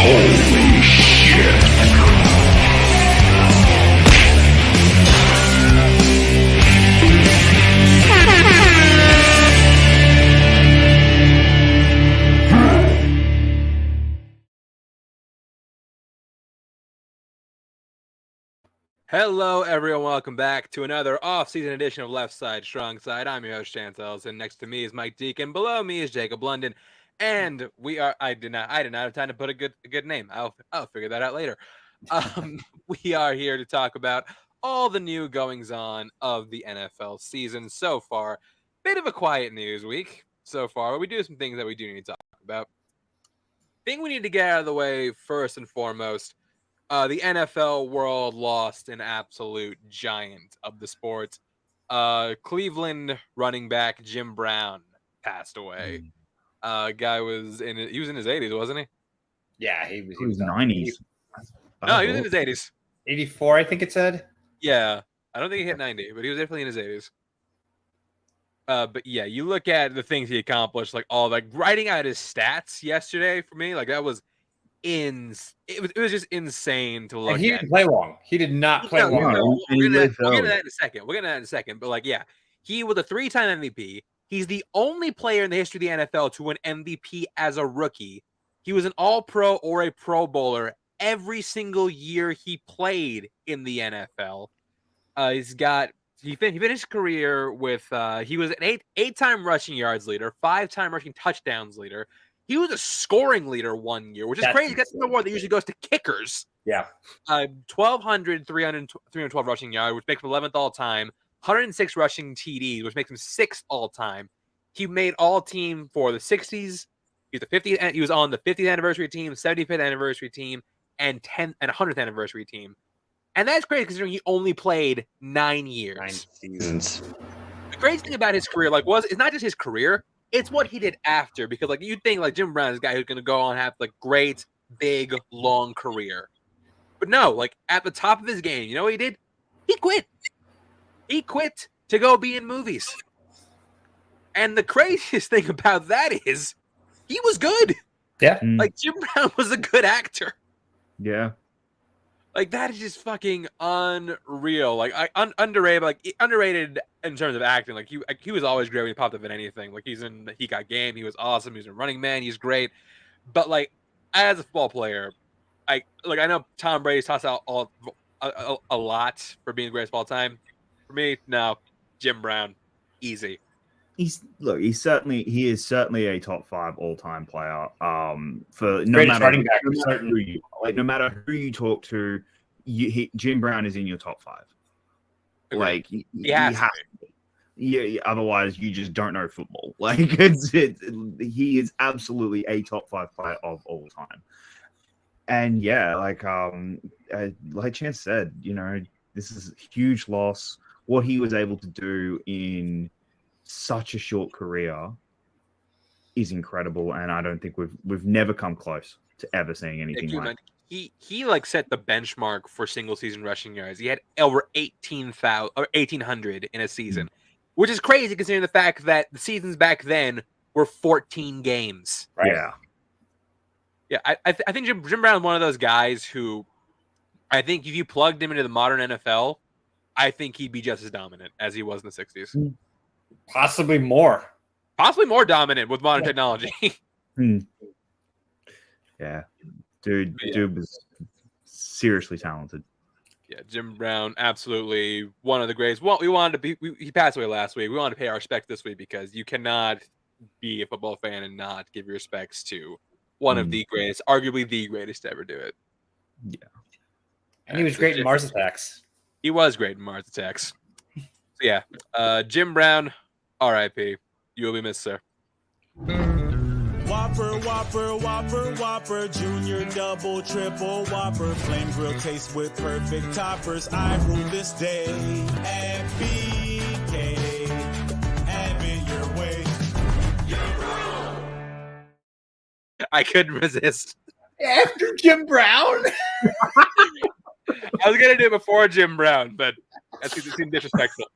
Holy shit. Hello, everyone. Welcome back to another off-season edition of Left Side, Strong Side. I'm your host, Chantels, and next to me is Mike Deacon. Below me is Jacob London, and we are. I did not have time to put a good name. I'll figure that out later. We are here to talk about all the new goings-on of the NFL season so far. Bit of a quiet news week so far, but we do have some things that we do need to talk about. Thing we need to get out of the way first and foremost. The NFL world lost an absolute giant of the sport. Cleveland running back Jim Brown passed away. Guy was in his 80s, wasn't he? Yeah, he was 90s. No, he was in his 80s. 84, I think it said. Yeah, I don't think he hit 90, but he was definitely in his 80s. But yeah, you look at the things he accomplished, like writing out his stats yesterday for me, like that was. It was just insane to look And he at. didn't play long. He did not play long. We'll get to that in a second. But like, yeah, he was a 3-time MVP. He's the only player in the history of the NFL to win MVP as a rookie. He was an All-Pro or a Pro Bowler every single year he played in the NFL. He finished his career with he was an eight-time rushing yards leader, 5-time rushing touchdowns leader. He was a scoring leader one year, which is crazy. That's the award that usually goes to kickers. Yeah. 312 rushing yards, which makes him 11th all-time. 106 rushing TDs, which makes him 6th all-time. He made all-team for the 60s. He was on the 50th anniversary team, 75th anniversary team, and 100th anniversary team. And that's crazy considering he only played 9 years. 9 seasons. The crazy thing about his career, it's not just his career. It's what he did after, because you'd think Jim Brown is a guy who's going to go on and have great, big, long career. But no, at the top of his game, you know what he did? He quit. He quit to go be in movies. And the craziest thing about that is he was good. Yeah. Jim Brown was a good actor. Yeah. That is just fucking unreal. Underrated. Underrated in terms of acting. He was always great when he popped up in anything. He Got Game. He was awesome. He was in Running Man. He's great. But as a football player, I know Tom Brady's tossed out a lot for being the greatest of all time. For me, no, Jim Brown, easy. He is certainly a top 5 all-time player. For no matter who you talk to, Jim Brown is in your top 5. He has to be. Yeah, otherwise you just don't know football. He is absolutely a top 5 player of all time. And yeah, like Chance said, this is a huge loss. What he was able to do in such a short career is incredible, and I don't think we've never come close to ever seeing anything like it. He set the benchmark for single season rushing yards. He had over 1,800 in a season, which is crazy considering the fact that the seasons back then were 14 games. Right. Yeah. I think Jim Brown is one of those guys who I think if you plugged him into the modern NFL, I think he'd be just as dominant as he was in the 60s. Possibly more dominant with modern technology. Yeah. Dude was seriously talented. Yeah, Jim Brown, absolutely one of the greats. Well, he passed away last week. We wanted to pay our respect this week because you cannot be a football fan and not give your respects to one of the greatest, arguably the greatest to ever do it. Yeah. And he was great in Mars Attacks. He was great in Mars Attacks. So yeah, Jim Brown, R.I.P. You will be missed, sir. Whopper, Whopper, Whopper, Whopper, Junior, Double, Triple, Whopper, Flame Grill taste with perfect toppers. I rule this day at BK. Have it your way. I couldn't resist. After Jim Brown? I was going to do it before Jim Brown, but that seemed disrespectful.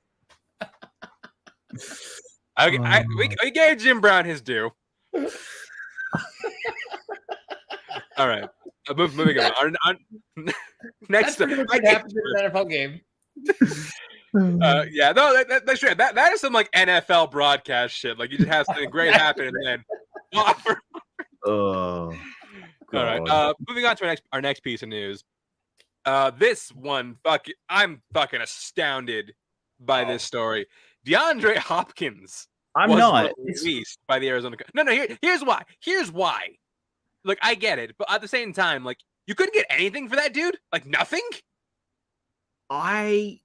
We gave Jim Brown his due. All right. Moving on. Next, That's pretty much what happens in an NFL game. yeah, no, that's true. That is some like NFL broadcast shit. Like you just have something great happen and then. Oh, All right. Moving on to our next piece of news. This one, I'm fucking astounded by this story. DeAndre Hopkins. I'm was not. released by the Arizona. No. Here's why. Here's why. Like I get it, but at the same time, like you couldn't get anything for that dude. Like nothing. Look.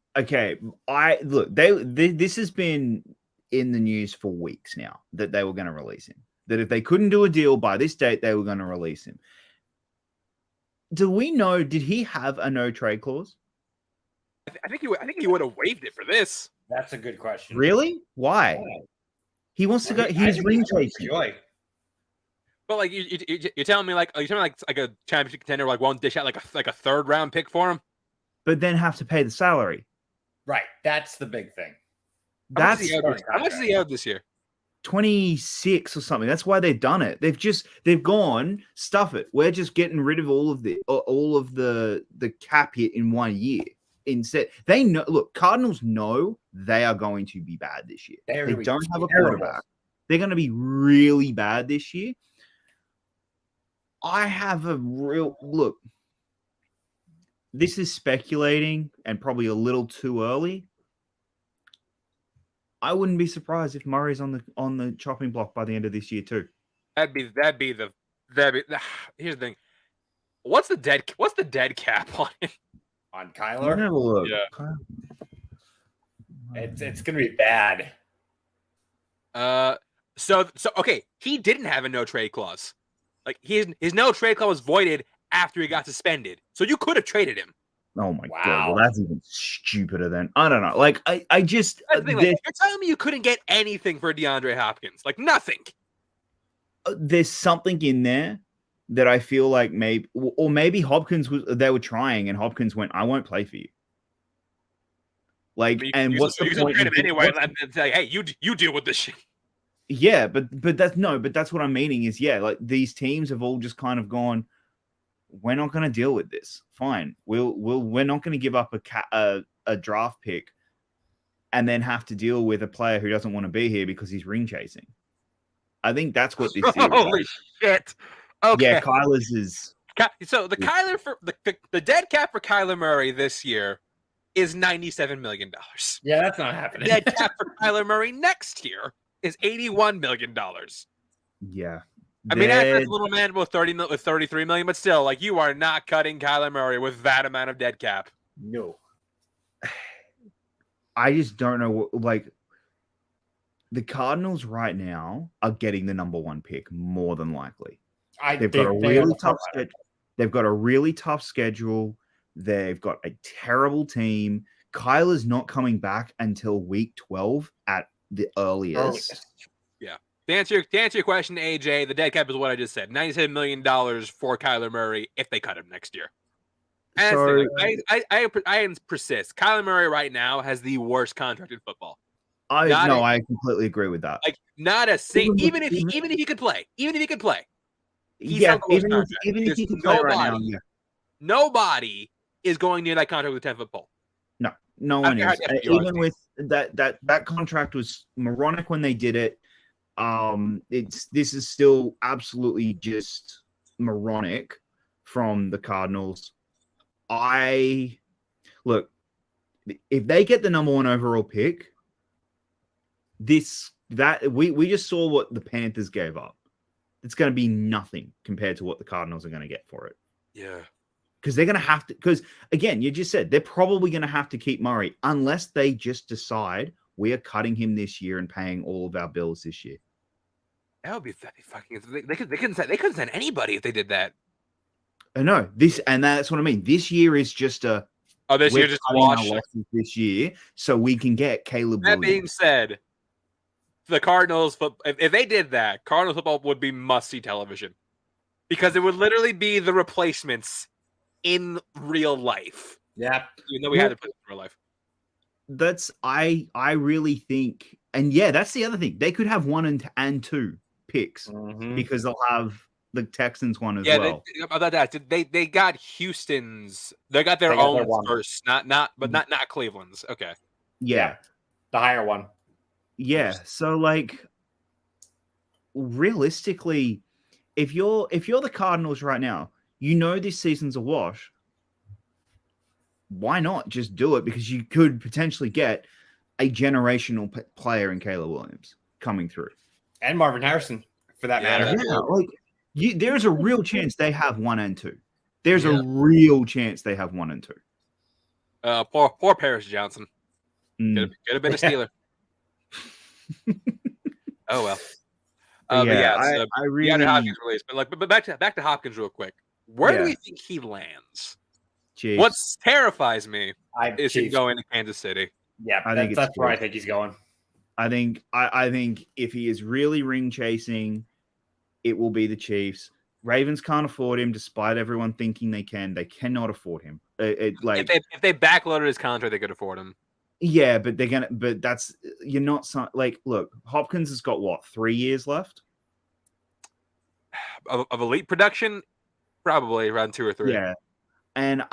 This has been in the news for weeks now that they were going to release him. That if they couldn't do a deal by this date, they were going to release him. Do we know? Did he have a no trade clause? I think he would have waived it for this. That's a good question. Really? Why? He wants to go. He's ring chasing. But like you're telling me like a championship contender like won't dish out like a third round pick for him, but then have to pay the salary. Right. That's the big thing. How much is he owed this year? 26 or something. That's why they've done it. They've gone, stuff it. We're just getting rid of all of the cap hit in 1 year. Instead, they know. Look, Cardinals know they are going to be bad this year. They don't have a quarterback. They're going to be really bad this year. I have a real look. This is speculating and probably a little too early. I wouldn't be surprised if Murray's on the chopping block by the end of this year too. That'd be. Here's the thing. What's the dead cap on it? On Kyler? Look. Yeah. It's gonna be bad. So okay, he didn't have a no trade clause. Like his no trade clause was voided after he got suspended. So you could have traded him. Oh my god, well, that's even stupider than I don't know. Like I just you're telling me you couldn't get anything for DeAndre Hopkins, like nothing. There's something in there that I feel like maybe Hopkins they were trying and Hopkins went, I won't play for you. Like, and what's the point? Trade him anyway, and say, hey, you deal with this shit. Yeah, but that's what I'm meaning is like these teams have all just kind of gone, we're not going to deal with this. Fine. We're not going to give up a draft pick and then have to deal with a player who doesn't want to be here because he's ring chasing. I think that's what this is. Holy shit. Okay. Yeah, Kyler's is. So the Kyler for the dead cap for Kyler Murray this year is $97 million. Yeah, that's not happening. Dead cap for Kyler Murray next year is $81 million. Yeah. I mean, that's a little man with $33 million, but still, like you are not cutting Kyler Murray with that amount of dead cap. No. I just don't know. Like the Cardinals right now are getting the number 1 pick more than likely. They've got a really tough schedule. They've got a terrible team. Kyler's not coming back until week 12 at the earliest. Yeah. To answer your question, AJ, the dead cap is what I just said. $97 million for Kyler Murray if they cut him next year. And So- I persist. Kyler Murray right now has the worst contract in football. I completely agree with that. Like not a single, even if he could play, even if he could play. Even if he could play right now. Yeah. Nobody is going near that contract with a 10-foot pole. No one is. Even with that contract was moronic when they did it. This is still absolutely just moronic from the Cardinals. Look, if they get the number 1 overall pick, we just saw what the Panthers gave up. It's going to be nothing compared to what the Cardinals are going to get for it. Yeah. Because they're going to have to, because again, you just said they're probably going to have to keep Murray unless they just decide we are cutting him this year and paying all of our bills this year. That'd be fucking. They couldn't send anybody if they did that. I know that's what I mean. This year is just this year just wash this year, so we can get Caleb. That Williams. being said, the Cardinals, if they did that, Cardinals football would be must-see television because it would literally be the replacements in real life. Yeah, even though we had to put it in real life. That's I really think, and yeah, that's the other thing. They could have 1 and 2 picks because they'll have the Texans one as Yeah, well. about that. They got Houston's. They got their They got own their one. first, not Cleveland's. Okay. Yeah. The higher one. Yeah. So like realistically, if you're the Cardinals right now, you know this season's a wash. Why not just do it? Because you could potentially get a generational player in Caleb Williams coming through. And Marvin Harrison, for that Yeah, matter. Yeah, like there's a real chance they have 1 and 2. There's Yeah. a real chance they have 1 and 2. Poor Paris Johnson. Mm. Could have been a Steeler. Oh well. But But yeah, I so really DeAndre Hopkins release. But back to Hopkins real quick. Where do Yeah. we think he lands? Chiefs. What terrifies me is him Chiefs. going to Kansas City. Yeah, I think that's it's where I Chiefs. think he's going. I think if he is really ring chasing, it will be the Chiefs. Ravens can't afford him, despite everyone thinking they can. They cannot afford him. Like If they backloaded his contract, they could afford him. yeah, but they're gonna. But that's you're not like. Look, Hopkins has got what 3 years left. Of elite production, probably around 2 or 3. Yeah. And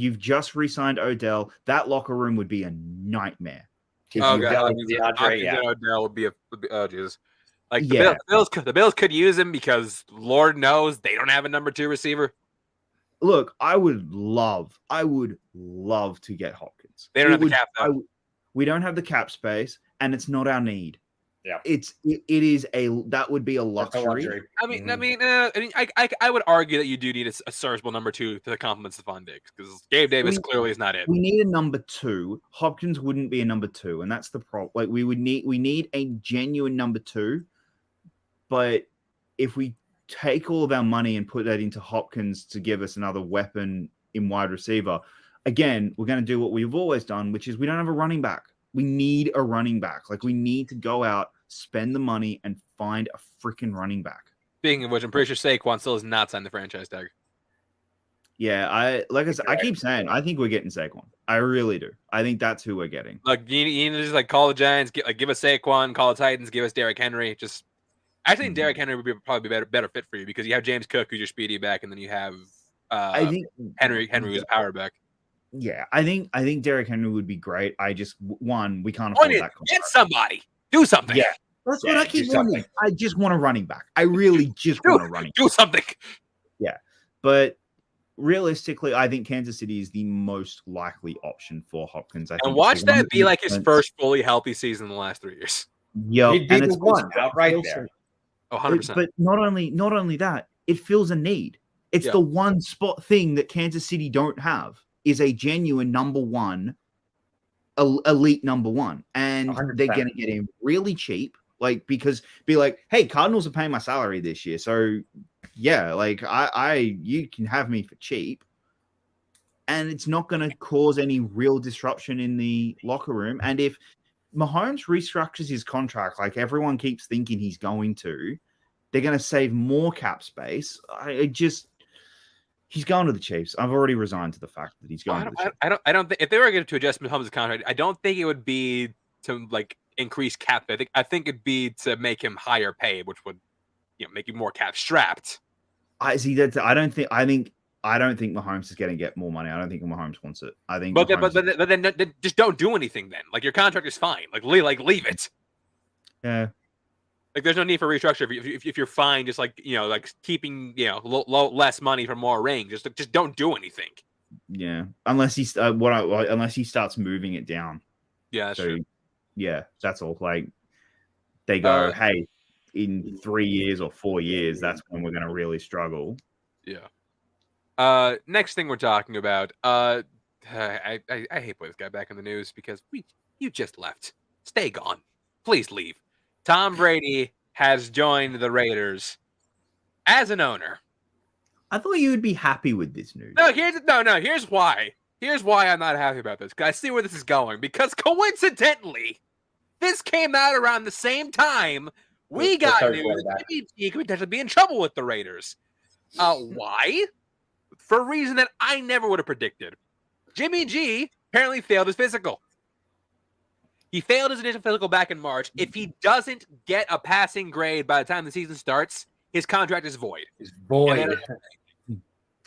you've just re-signed Odell, that locker room would be a nightmare. If Oh you god, go Hopkins DeAndre, yeah. and Odell would be oh Jesus. Like Yeah. the Bills could use him because Lord knows they don't have a number 2 receiver. Look, I would love to get Hopkins. They don't have the cap though. We don't have the cap space, and it's not our need. Yeah. That would be a That's a luxury. luxury. I mean, Mhm. I would argue that you do need a serviceable number 2 to complement Stephon Diggs because Gabe Davis clearly is not it. We need a number 2. Hopkins wouldn't be a number 2, and that's the problem. Like we need a genuine number 2. But if we take all of our money and put that into Hopkins to give us another weapon in wide receiver, again, we're going to do what we've always done, which is we don't have a running back. We need a running back. Like we need to go out, spend the money, and find a freaking running back. Speaking of which, I'm pretty sure Saquon still has not signed the franchise tag. Yeah, I keep saying I think we're getting Saquon. I really do. I think that's who we're getting. Like you need to just like call the Giants, give us Saquon, call the Titans, give us Derrick Henry. I think Derrick Henry would probably be better fit for you because you have James Cook who's your speedy back, and then you have I think Henry who's a power back. Yeah, I think Derrick Henry would be great. I just we can't afford that contract. Get somebody, do something. Yeah. That's Yeah, what I do keep wanting. something. I just want a running back. I really just want a running back. Do something. But realistically, I think Kansas City is the most likely option for Hopkins. I think And it's watch the one that be like his defense- first fully healthy season in the last 3 years. Yep, He'd be and the it's one also- outright also- there. Oh, 100%. But not only that, it fills a need. It's Yeah. the one spot thing that Kansas City don't have is a genuine number 1, elite number 1, and 100%. they're going to get him really cheap. Like because be like, hey, Cardinals are paying my salary this year, so yeah, like you can have me for cheap, and it's not going to cause any real disruption in the locker room. And if Mahomes restructures his contract like everyone keeps thinking he's going to, they're going to save more cap space. He's going to the Chiefs. I've already resigned to the fact that he's going to the Chiefs. I don't think if they were going to adjust Mahomes' contract, I don't think it would be to like increase cap. I think it'd be to make him higher paid, which would make him more cap strapped. I see that. I don't think Mahomes is going to get more money. I don't think Mahomes wants it. I think, But then just don't do anything. Then like your contract is fine. Like leave it. yeah, Like there's no need for restructure if you're fine. Just like keeping less money for more range. Just don't do anything. yeah. Unless he starts moving it down. Yeah, that's true. Yeah, that's all. Like they go, Uh, hey, in 3 years or 4 years, that's when we're going to really struggle. Yeah. Next thing we're talking about. I hate putting this guy back in the news because you just left. Stay gone. Please leave. Tom Brady has joined the Raiders as an owner. I thought you would be happy with this news. Here's why. Here's why I'm not happy about this. I see where this is going because coincidentally, this came out around the same time we got third news quarterback. that Jimmy G could potentially be in trouble with the Raiders. Why? For a reason that I never would have predicted. Jimmy G apparently failed his physical. He failed his initial physical back in March. If he doesn't get a passing grade by the time the season starts, his contract is void. It's void.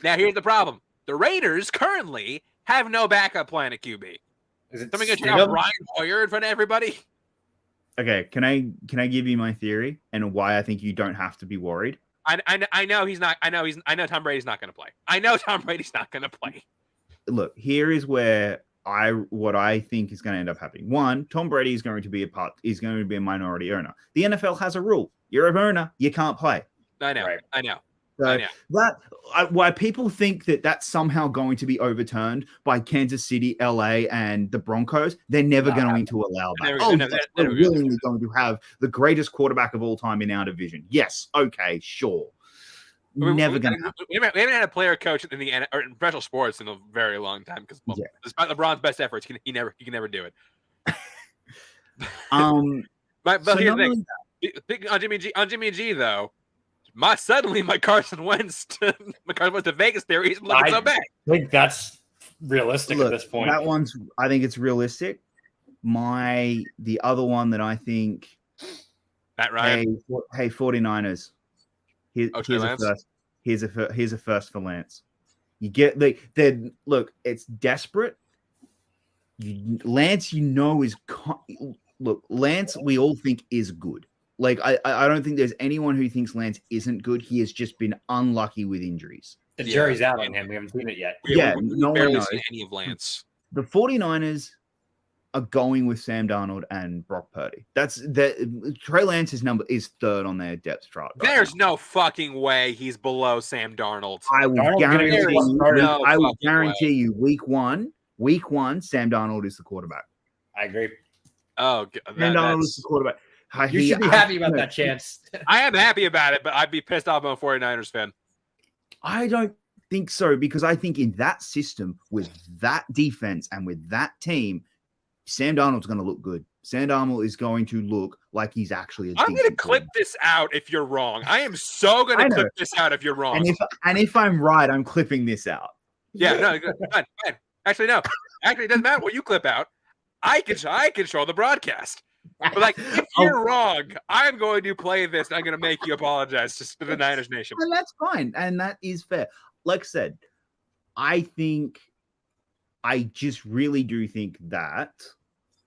Now, here's the problem. The Raiders currently have no backup plan at QB. Is it Somebody going to Stidham? tell Brian Hoyer in front of everybody? Okay, can I give you my theory and why I think you don't have to be worried? I know he's not. I know Tom Brady's not going to play. I know Tom Brady's not going to play. Look, here is where what I think is going to end up happening. One, Tom Brady is going to be a minority owner. The NFL has a rule: you're an owner, you can't play. I know. Right. I know. So I know. why people think that that's somehow going to be overturned by Kansas City, LA, and the Broncos, they're never going to allow that. They're willingly going to have the greatest quarterback of all time in our division. Yes, okay, sure. Never going to happen. We haven't had a player coach in the or in professional sports in a very long time because despite LeBron's best efforts, he can never do it. But so here's the thing. On Jimmy G though. Suddenly my Carson Wentz to Vegas theory is looking so bad. I think that's realistic at this point. I think it's realistic. The other one that I think, Matt Ryan. Hey 49ers. Here's a first for Lance. You get look, it's desperate. Lance, Lance, we all think is good. Like, I don't think there's anyone who thinks Lance isn't good. He has just been unlucky with injuries. The jury's out on him. We haven't seen it yet. No one knows. Seen any of Lance. The 49ers are going with Sam Darnold and Brock Purdy. Trey Lance's number is third on their depth chart. There's no fucking way he's below Sam Darnold. I will guarantee you week one, Sam Darnold is the quarterback. I agree. Oh, Sam Darnold is the quarterback. You should be happy about that chance. I am happy about it, but I'd be pissed off. I'm a 49ers fan. I don't think so, because I think in that system, with that defense and with that team, Sam Darnold's going to look good. Sam Darnold is going to look like he's actually I'm going to clip this out if you're wrong. I am so going to clip this out if you're wrong. And if I'm right, I'm clipping this out. Yeah, no, fine. Actually, no. Actually, it doesn't matter what you clip out. I control the broadcast. But like, if you're wrong, I'm going to play this and I'm going to make you apologize just to the Niners Nation. And that's fine. And that is fair. Like I said, I just really do think that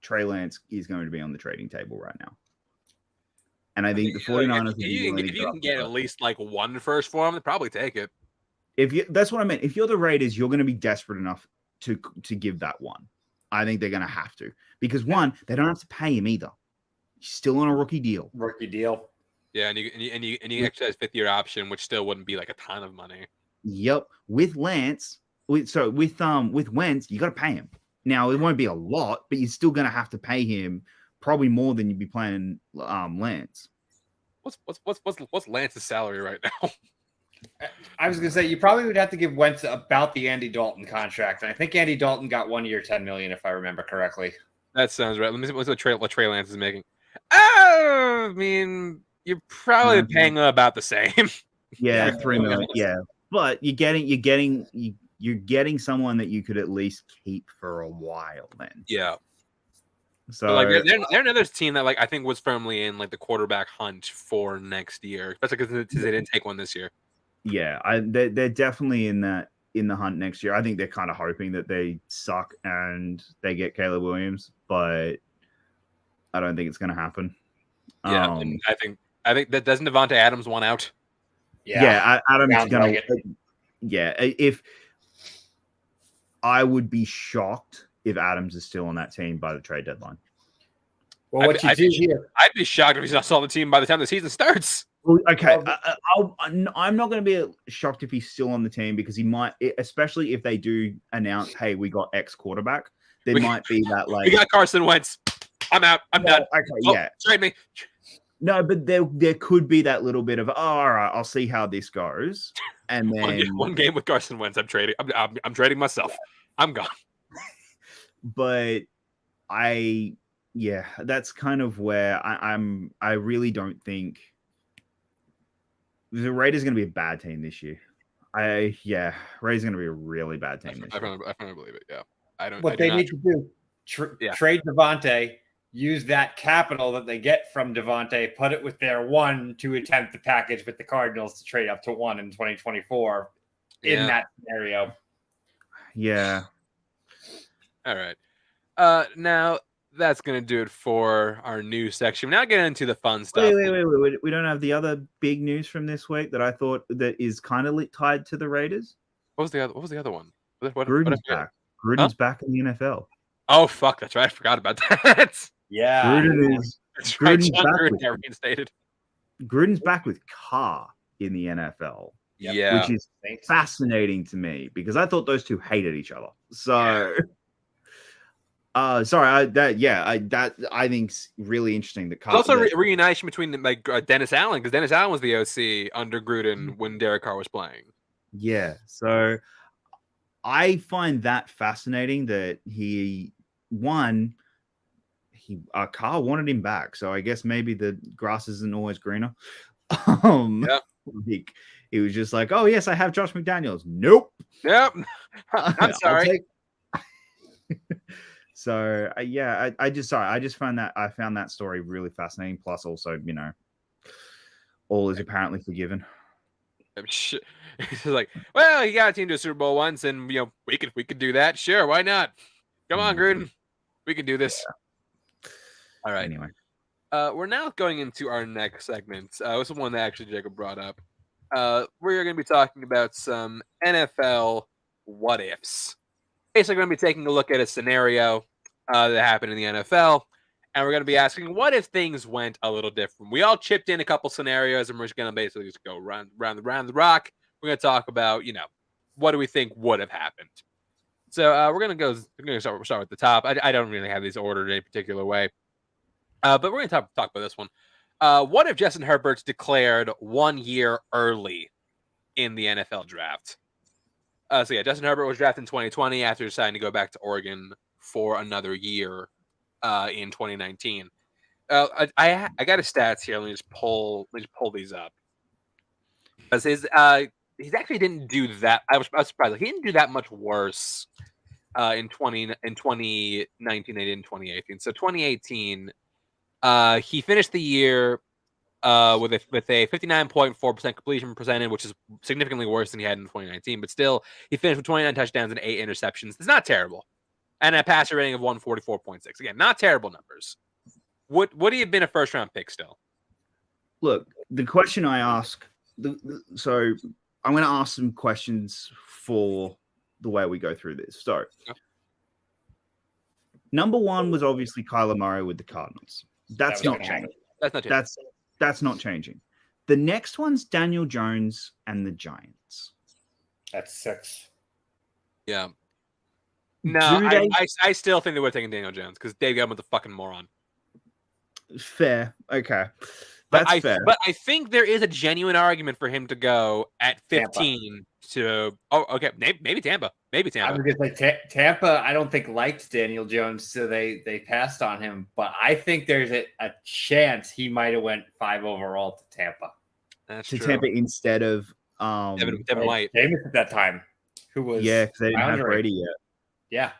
Trey Lance is going to be on the trading table right now. And I think the 49ers... If you can get at least like one first for him, they'll probably take it. That's what I meant. If you're the Raiders, you're going to be desperate enough to give that one. I think they're going to have to. Because one, they don't have to pay him either. He's still on a rookie deal. Yeah, and you actually have a 5th-year option, which still wouldn't be like a ton of money. Yep. With Wentz, you got to pay him. Now it won't be a lot, but you're still going to have to pay him probably more than you'd be paying Lance. What's Lance's salary right now? I was going to say you probably would have to give Wentz about the Andy Dalton contract, and I think Andy Dalton got 1 year, $10 million, if I remember correctly. That sounds right. Let me see what Trey Lance is making. I mean, you're probably paying about the same. Yeah, $3 million. Yeah, but you're getting someone that you could at least keep for a while. Then, yeah. So but like they're another team that like I think was firmly in like the quarterback hunt for next year, especially because they didn't take one this year. Yeah, they're definitely in the hunt next year. I think they're kind of hoping that they suck and they get Caleb Williams, but I don't think it's going to happen. Yeah, and I think that doesn't Devontae Adams want out. Yeah, Adams going to. Yeah, if I would be shocked if Adams is still on that team by the trade deadline. Well, I'd be shocked if he's not still on the team by the time the season starts. Well, okay, I'm not going to be shocked if he's still on the team because he might, especially if they do announce, "Hey, we got X quarterback." There might be that like we got Carson Wentz. I'm out. I'm done. Okay, yeah, trade me. No, but there could be that little bit of all right, I'll see how this goes, and then one game with Carson Wentz, I'm trading. I'm trading myself. I'm gone. But that's kind of where I really don't think the Raiders are going to be a bad team this year. Raiders are going to be a really bad team this year. I firmly believe it. Yeah, I don't. What they need to do, trade Devontae, use that capital that they get from Devontae, put it with their 1 to attempt the package with the Cardinals to trade up to 1 in 2024 in that scenario. Yeah. All right. Now that's gonna do it for our news section. We're now getting into the fun stuff. Wait. We don't have the other big news from this week that I thought that is kind of tied to the Raiders. What was the other one? What Gruden's back. Gruden's back in the NFL. Oh fuck, that's right. I forgot about that. Yeah. That's right. Gruden's John back Gruden with- got reinstated. Gruden's back with Carr in the NFL, Yeah. which is fascinating to me because I thought those two hated each other. So, sorry, I think's really interesting. That Carr, There's also a reunition between Dennis Allen, because Dennis Allen was the OC under Gruden when Derek Carr was playing. Yeah, so I find that fascinating that Carr wanted him back, so I guess maybe the grass isn't always greener. Like, he was just like, "Oh yes, I have Josh McDaniels." Nope. Yep. I'm sorry. So I just found that story really fascinating. Plus, also, all is apparently forgiven. He's like, well, he got a team to a Super Bowl once, and we could do that. Sure, why not? Come on, Gruden, we can do this. All right. Anyway, we're now going into our next segment. This is one that actually Jacob brought up. We're going to be talking about some NFL what ifs. Basically, we're going to be taking a look at a scenario that happened in the NFL, and we're going to be asking, what if things went a little different? We all chipped in a couple scenarios, and we're just going to basically just go round the rock. We're going to talk about, what do we think would have happened? So we're going to start with the top. I don't really have these ordered in a particular way, but we're going to talk about this one. What if Justin Herbert's declared 1 year early in the NFL draft? Justin Herbert was drafted in 2020 after deciding to go back to Oregon for another year in 2019. I got his stats here. Let me just pull these up. Because he actually didn't do that. I was surprised. He didn't do that much worse in 2019 than in 2018. So 2018, he finished the year with a 59.4% completion percentage, which is significantly worse than he had in 2019. But still, he finished with 29 touchdowns and 8 interceptions. It's not terrible, and a passer rating of 144.6. Again, not terrible numbers. Would he have been a first round pick still? look, the question I ask. So I'm going to ask some questions for the way we go through this. So, number one was obviously Kyler Murray with the Cardinals. That's not changing. That's not changing. The next one's Daniel Jones and the Giants. That's 6. Yeah. No, I still think they would have taken Daniel Jones because Dave Gettleman's a fucking moron. Fair. Okay. That's fair. But I think there is a genuine argument for him to go at 15 to. Oh, okay. Maybe Tampa. I was going to say Tampa, I don't think liked Daniel Jones, so they passed on him. But I think there's a chance he might have went 5 overall to Tampa. That's to true. Tampa instead of Devin White. Jameis at that time, who was because they didn't have Brady yet. Yeah.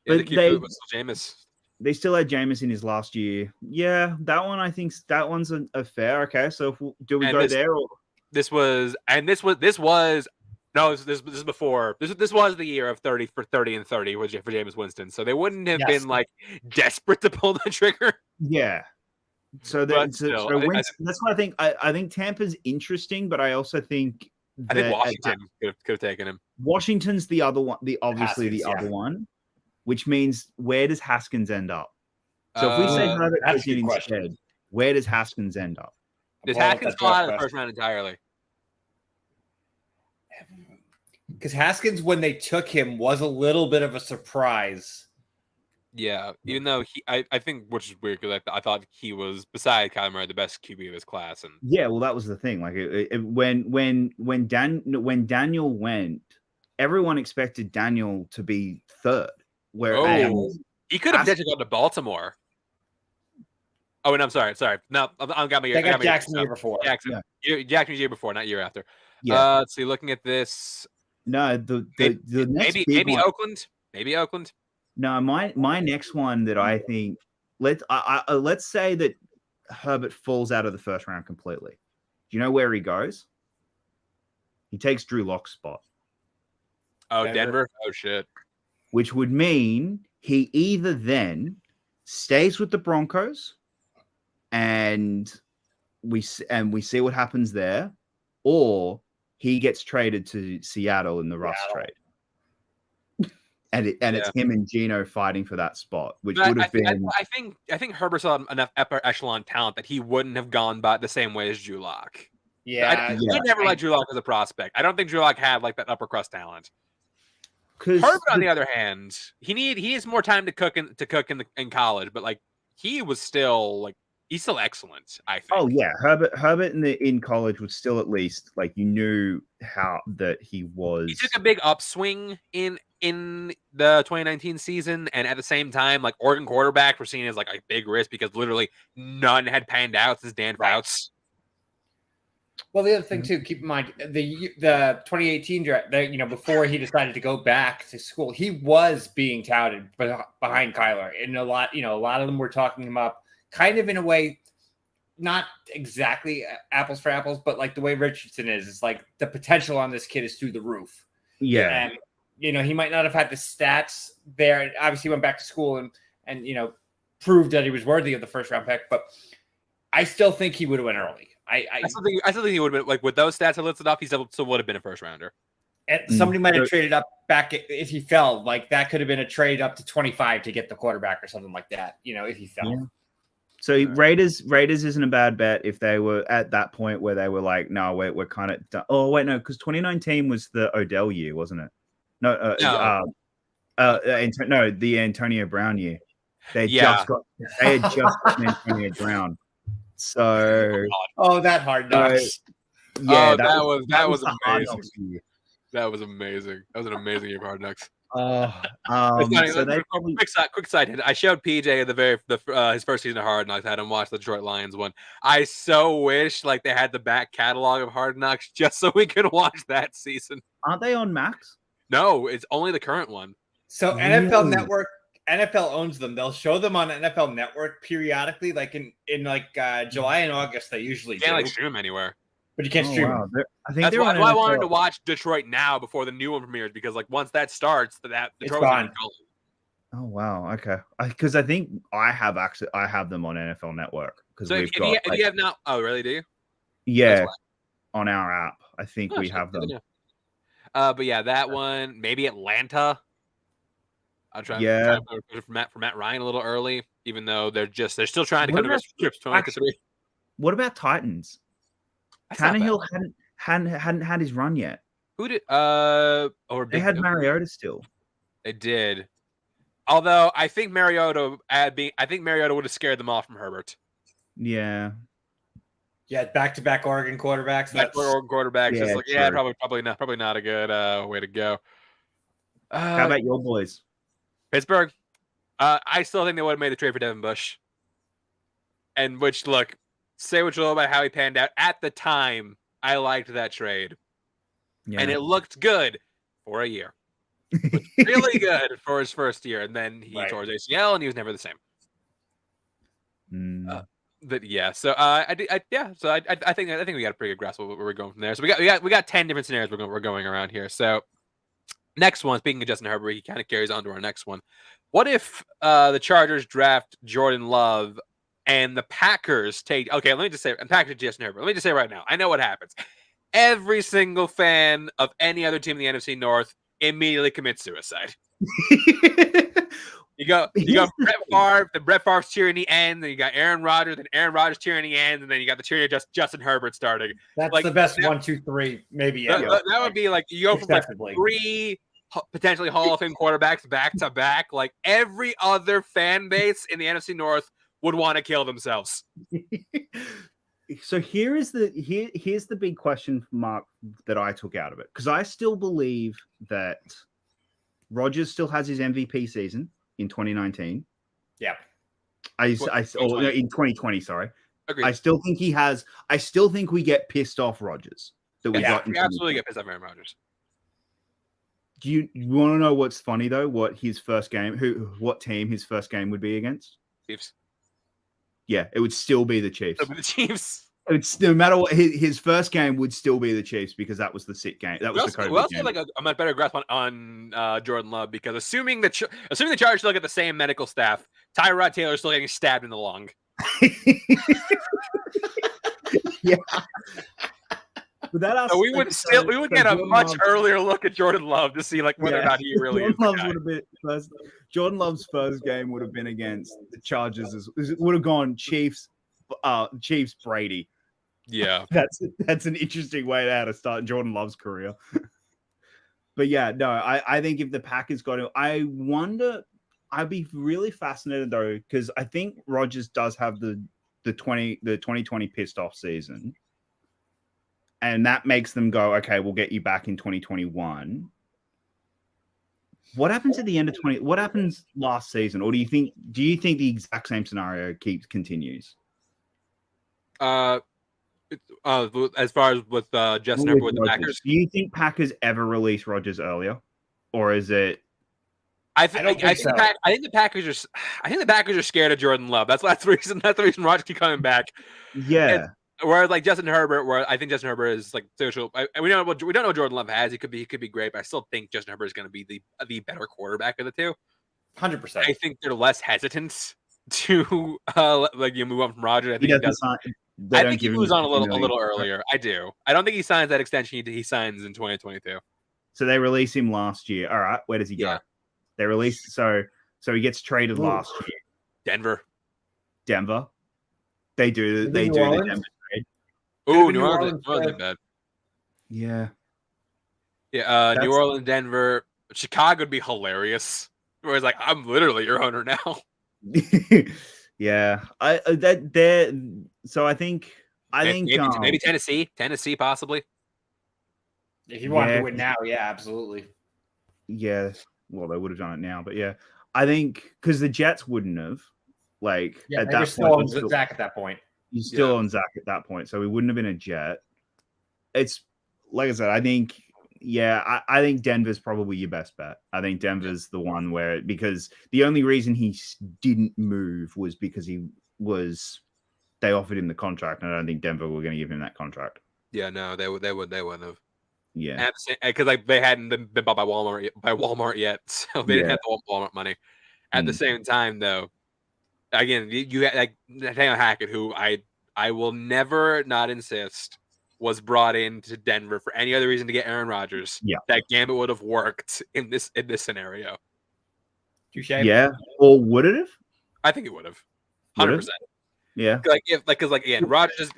But Jameis. They still had Jameis in his last year. Yeah, that one I think that one's a fair. Okay, so do we go there? Or? This was before. This was the year of 30 for 30 and 30 for Jameis Winston. So they wouldn't have been like desperate to pull the trigger. Yeah. So that's why I think I think Tampa's interesting, but I also think Washington could have taken him. Washington's the other one, other one, which means where does Haskins end up? So if we say Herbert goes in instead, where does Haskins end up? Does Haskins fall out of the first round entirely? Because Haskins, when they took him, was a little bit of a surprise. Yeah, even though I think, which is weird because I thought he was, beside Kyler Murray, the best QB of his class. And yeah, well, that was the thing. Like when Daniel went, everyone expected Daniel to be third. He could have potentially gone to Baltimore. Oh, and I'm sorry. No, I got my. They got Jackson the year before. Jackson year before, not year after. Yeah. Let's see. Looking at this, no, the next maybe one, Oakland. Maybe Oakland. No, my next one that I think let's say that Herbert falls out of the first round completely. Do you know where he goes? He takes Drew Lock's spot. Oh, Denver? Oh, shit. Which would mean he either then stays with the Broncos and we see what happens there, or he gets traded to Seattle in the Russ trade. And it's him and Geno fighting for that spot, which would have been. I think Herbert saw enough upper echelon talent that he wouldn't have gone by the same way as Drew Lock. I never liked Drew Lock as a prospect. I don't think Drew Lock had like that upper crust talent. Herbert, on the other hand, he needs more time to cook in college, but like he was still like he's still excellent. I think. Oh yeah, Herbert in college was still at least like you knew how that he was. He took a big upswing in the 2019 season, and at the same time, like Oregon quarterbacks were seen as like a big risk because literally none had panned out since Dan Fouts. Well, the other thing too, keep in mind the 2018 draft. Before he decided to go back to school, he was being touted behind Kyler, and a lot of them were talking him up, kind of in a way, not exactly apples for apples, but like the way Richardson is. It's like the potential on this kid is through the roof. Yeah, and he might not have had the stats there. Obviously, he went back to school and proved that he was worthy of the first round pick, but I still think he would have went early. I still think he would have been like with those stats I listed off. He still would have been a first rounder. And somebody might have traded up back if he fell. Like that could have been a trade up to 25 to get the quarterback or something like that. If he fell. Yeah. So Raiders isn't a bad bet if they were at that point where they were like, no, we're kind of done. Oh wait, no, because 2019 was the Odell year, wasn't it? No, the Antonio Brown year. They had just gotten Antonio Brown. So that Hard Knocks. Yeah, that was amazing. That was amazing. That was an amazing year of Hard Knocks. So they probably quick side hit. I showed PJ his first season of Hard Knocks. I had him watch the Detroit Lions one. I so wish like they had the back catalog of Hard Knocks just so we could watch that season. Aren't they on Max? No, it's only the current one. So NFL Network. NFL owns them. They'll show them on NFL Network periodically, like in July and August. They usually you can't like stream them anywhere, but you can't stream them. I think that's why I wanted to watch Detroit now before the new one premieres because like once that starts, that Detroit gone. Oh wow, okay. Because I think I have them on NFL Network because so we've got. If you have not, oh really? Do you? Yeah, on our app, I think we have them. But yeah, that one maybe Atlanta. I'll try to push for Matt Ryan a little early, even though they're still trying to cut the trips 23. What about Titans? Tannehill hadn't had his run yet. Who did? They had Mariota still. They did. Although I think Mariota would have scared them off from Herbert. Yeah. Yeah, back-to-back Oregon quarterbacks. Oregon quarterbacks. Yeah, probably not a good way to go. How about your boys? Pittsburgh, I still think they would have made the trade for Devin Bush. And which, look, say what you will about how he panned out. At the time, I liked that trade. Yeah. And it looked good for a year. Really good for his first year. And then he tore his ACL, and he was never the same. But yeah, so I think we got a pretty good grasp of where we're going from there. So we got 10 different scenarios we're going around here. So next one, speaking of Justin Herbert, he kind of carries on to our next one. What if the Chargers draft Jordan Love and the Packers take? Okay, let me just say, and Packers Justin Herbert. Let me just say right now, I know what happens. Every single fan of any other team in the NFC North immediately commits suicide. You go Brett Favre, then Brett Favre's cheering the end, then you got Aaron Rodgers, then Aaron Rodgers cheering the end, and then you got the cheering of Justin Herbert starting. That's like the best 1, 2, 3, maybe. That would be like you go from like 3 potentially Hall of Fame quarterbacks back to back. Like every other fan base in the NFC North would want to kill themselves. So here's the big question mark that I took out of it, because I still believe that Rodgers still has his MVP season in 2019. Yeah. In 2020, sorry. Agreed. I still think he has. I still think we get pissed off Rodgers. We absolutely get pissed off Aaron Rodgers. Do you want to know what's funny though? What his first game? What team his first game would be against? Chiefs. Yeah, it would still be the Chiefs. The Chiefs. It's no matter what his first game would still be the Chiefs because that was the sick game. That was the COVID We also game. have like a much better grasp on Jordan Love because assuming the Chargers still get the same medical staff, Tyrod Taylor is still getting stabbed in the lung. Yeah. But that So we would get a much earlier look at Jordan Love to see like whether or not he really is. Jordan Love's first game would have been against the Chargers. It would have gone Chiefs Brady. Yeah, that's an interesting way to start Jordan Love's career. But yeah, no, I think if the Packers got him, I wonder. I'd be really fascinated though because I think Rodgers does have the 2020 pissed off season. And that makes them go, okay, we'll get you back in 2021. What happens at the end of what happens last season? Or do you think the exact same scenario continues? As far as with Justin Herbert with the Packers, do you think Packers ever release Rodgers earlier? Or is it I think the Packers are scared of Jordan Love. That's the reason Rodgers keep coming back. Yeah. Whereas like Justin Herbert, where I think Justin Herbert is like social. We don't know what Jordan Love has. He could be great, but I still think Justin Herbert is going to be the better quarterback of the two. 100%. I think they're less hesitant to move on from Rodgers. I think he moves on a little earlier. I do. I don't think he signs that extension. He signs in 2022. So they release him last year. All right, where does he go? Yeah. They released so he gets traded last year. Denver. They do the Denver trade. Ooh, New Orleans wasn't bad. Yeah. Yeah, New Orleans, Denver, Chicago would be hilarious. Where it's like, I'm literally your owner now. Yeah. So I think maybe Tennessee possibly. If you wanted to win now, yeah, absolutely. Yeah. Well, they would have done it now, but yeah. I think because the Jets wouldn't have. Like at that point, Zach at that point. He's still on Zach at that point, so he wouldn't have been a Jet. It's like I said, I think, I think Denver's probably your best bet. I think Denver's the one because the only reason he didn't move was because they offered him the contract, and I don't think Denver were going to give him that contract. Yeah, no, they wouldn't have. Yeah, because like they hadn't been bought by Walmart yet, so they didn't have the Walmart money. At the same time, though. Again, you had like Nathaniel Hackett, who I will never not insist was brought into Denver for any other reason to get Aaron Rodgers. Yeah, that gambit would have worked in this scenario. Yeah, or would it have? I think it would have. 100%. Yeah, because again, Rodgers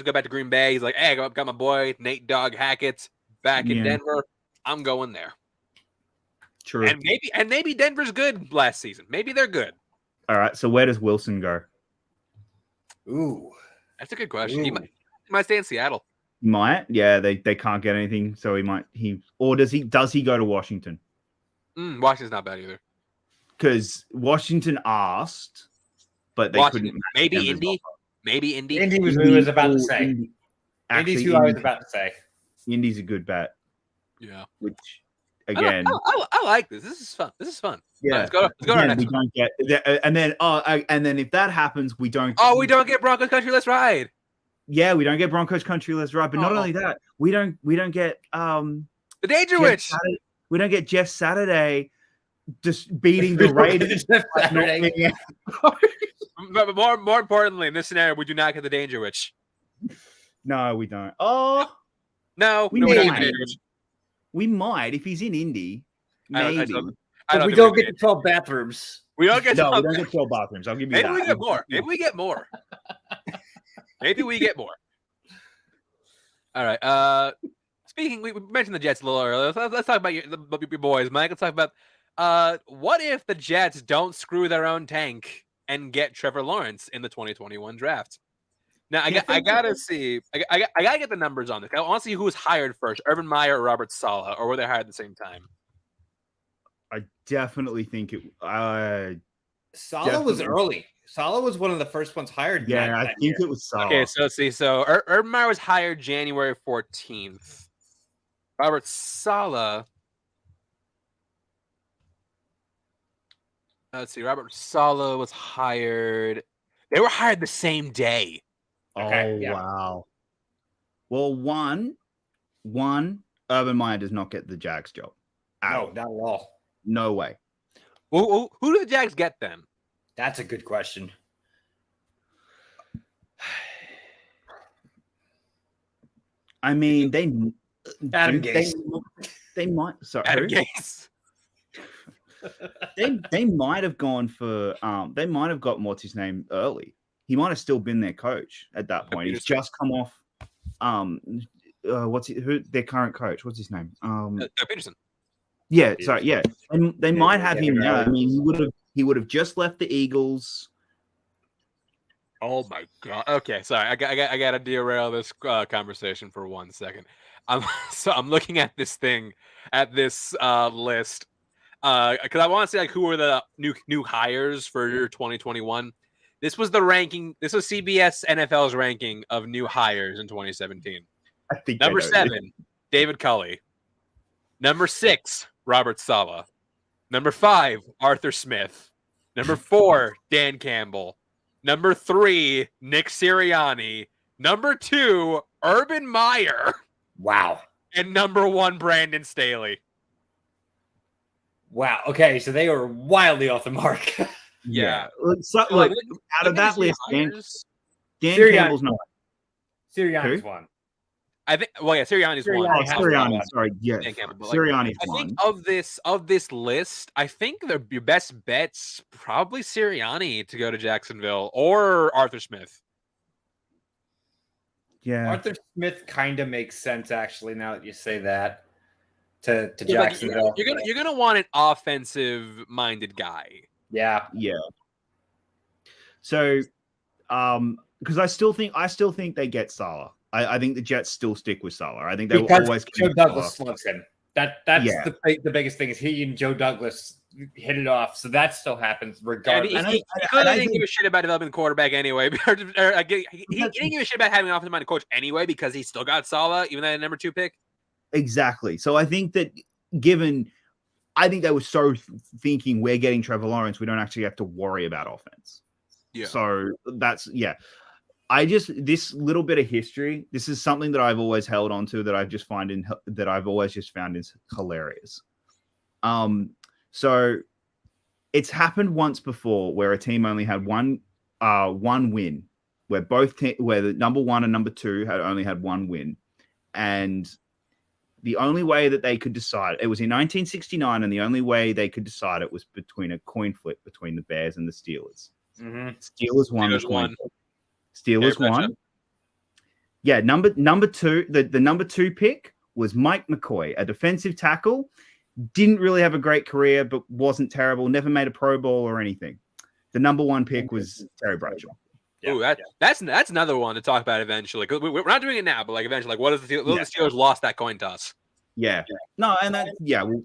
go back to Green Bay. He's like, hey, I got my boy Nate Dogg Hackett back in Denver. I'm going there. True. And maybe Denver's good last season. Maybe they're good. All right, so where does Wilson go? Ooh, that's a good question. He might stay in Seattle. He might. Yeah, they can't get anything, so he might. Does he go to Washington? Washington's not bad either. Because Washington asked, but they couldn't. Maybe Indy. Maybe Indy. Indy was who I was about to say. Indy's who I was about to say. Indy's a good bet. Yeah. Which again, I like this. This is fun. Yeah. Let's go to our next we one. don't get, and then if that happens, we don't. Oh, we don't get Broncos Country. Let's ride. Yeah, we don't get Broncos Country. Let's ride. But not only that, we don't get the Danger Witch. We don't get Jeff Saturday just beating the Raiders. But more importantly, in this scenario, we do not get the Danger Witch. No, we don't. Oh no, we might. We might if he's in Indy. Maybe. We don't get the 12 bathrooms. We don't get 12 bathrooms. I'll give you that. Maybe we get more. Maybe we get more. Maybe we get more. All right. Speaking, we mentioned the Jets a little earlier. Let's talk about your boys, Mike. Let's talk about what if the Jets don't screw their own tank and get Trevor Lawrence in the 2021 draft? Now, I gotta see. I gotta get the numbers on this. I want to see who was hired first, Urban Meyer or Robert Saleh, or were they hired at the same time? I definitely think it. Saleh was early. Saleh was one of the first ones hired. Yeah, I think it was Saleh. Okay, so let's see. So Urban Meyer was hired January 14th. Robert Saleh. Let's see. Robert Saleh was hired. They were hired the same day. Okay, Oh yeah. wow. Well, one, Urban Meyer does not get the Jags job. At No, all. not at all. No way. Who do the Jags get then? That's a good question. I mean, Adam they Gase. they might. Sorry, Adam who? Gase. they might have gone for they might have got what's his name early. He might have still been their coach at that point. He's Peterson. just come off who their current coach? What's his name? Peterson. Yeah, sorry, yeah. And they might have him now. I right. mean, he would have just left the Eagles. Oh my god. Okay, sorry. I got to derail this conversation for 1 second. I'm looking at this thing at this list because I want to see like who are the new hires for your 2021. This was the ranking. This was CBS NFL's ranking of new hires in 2017. I think Number I know 7, David Culley. Number 6, Robert Saleh. Number 5, Arthur Smith. Number 4, Dan Campbell. Number 3, Nick Sirianni. Number 2, Urban Meyer. Wow. And number 1, Brandon Staley. Wow. Okay, so they were wildly off the mark. Yeah. So, Like, look, out of that list, Dan Sirianni- Campbell's not. Sirianni's Who? one. I think. Well, yeah, Sirianni's one. Sirianni Oh, has Sirianni. one. Sorry, yeah, Dan Campbell, but, like, Sirianni's I one. think of this list, I think your best bet's probably Sirianni to go to Jacksonville or Arthur Smith. Yeah, Arthur Smith kind of makes sense, actually, now that you say that. To Yeah, like, Jacksonville. you're gonna want an offensive minded guy. Yeah. yeah. So, because I still think they get Salah. I think the Jets still stick with Salah. I think they will Because always Joe keep Douglas Salah. loves him. That's Yeah. the biggest thing is he and Joe Douglas hit it off. So that still happens And regardless. he clearly didn't give a shit about developing the quarterback anyway. He didn't give a shit about having an offensive minded coach anyway because he still got Salah, even that number 2 pick. Exactly. So I think that I think they were so thinking we're getting Trevor Lawrence, we don't actually have to worry about offense. Yeah. So that's this little bit of history. This is something that I've always held on to that I've always just found is hilarious. So it's happened once before where a team only had one win, where where the number 1 and number 2 had only had one win, and the only way that they could decide, it was in 1969, and the only way they could decide it was between a coin flip between the Bears and the Steelers. Mhm. Steelers won. Steelers won. Steelers Fair won. Yeah, number 2, the number 2 pick was Mike McCoy, a defensive tackle. Didn't really have a great career, but wasn't terrible. Never made a Pro Bowl or anything. The number 1 pick was Terry Bradshaw. Ooh, that's another one to talk about eventually. 'Cause we're not doing it now, but like eventually, like what if the Steelers lost that coin toss? Yeah. No, and that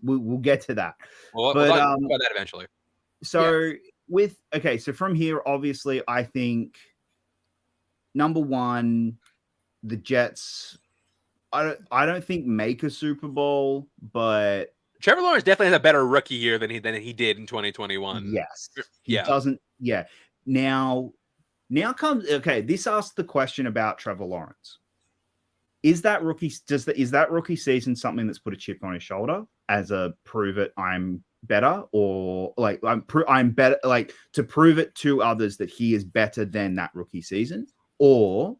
we'll get to that. We'll But, talk about that eventually. So so from here, obviously, I think number 1, the Jets. I don't think make a Super Bowl, but Trevor Lawrence definitely has a better rookie year than he did in 2021. yes, he Yeah. doesn't. Yeah. Now comes this asks the question about Trevor Lawrence. Is that rookie season something that's put a chip on his shoulder as a prove it I'm better, or like I'm better, like to prove it to others that he is better than that rookie season, or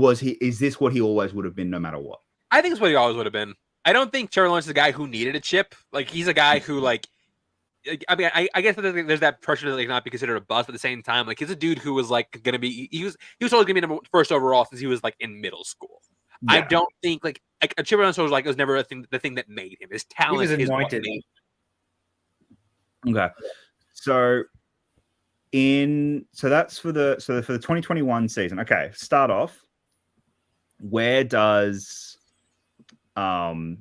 is this what he always would have been no matter what? I think it's what he always would have been. I don't think Trevor Lawrence is a guy who needed a chip. Like he's a guy who like. I mean, I guess there's that pressure to like not be considered a bust, but at the same time, like he's a dude who was like gonna be he was always gonna be first overall since he was like in middle school. Yeah. I don't think like a Trevor Lawrence was like it was never the thing that made him. His talent was is what anointed. made him. Okay. So that's for the 2021 season. Okay, start off. Where does who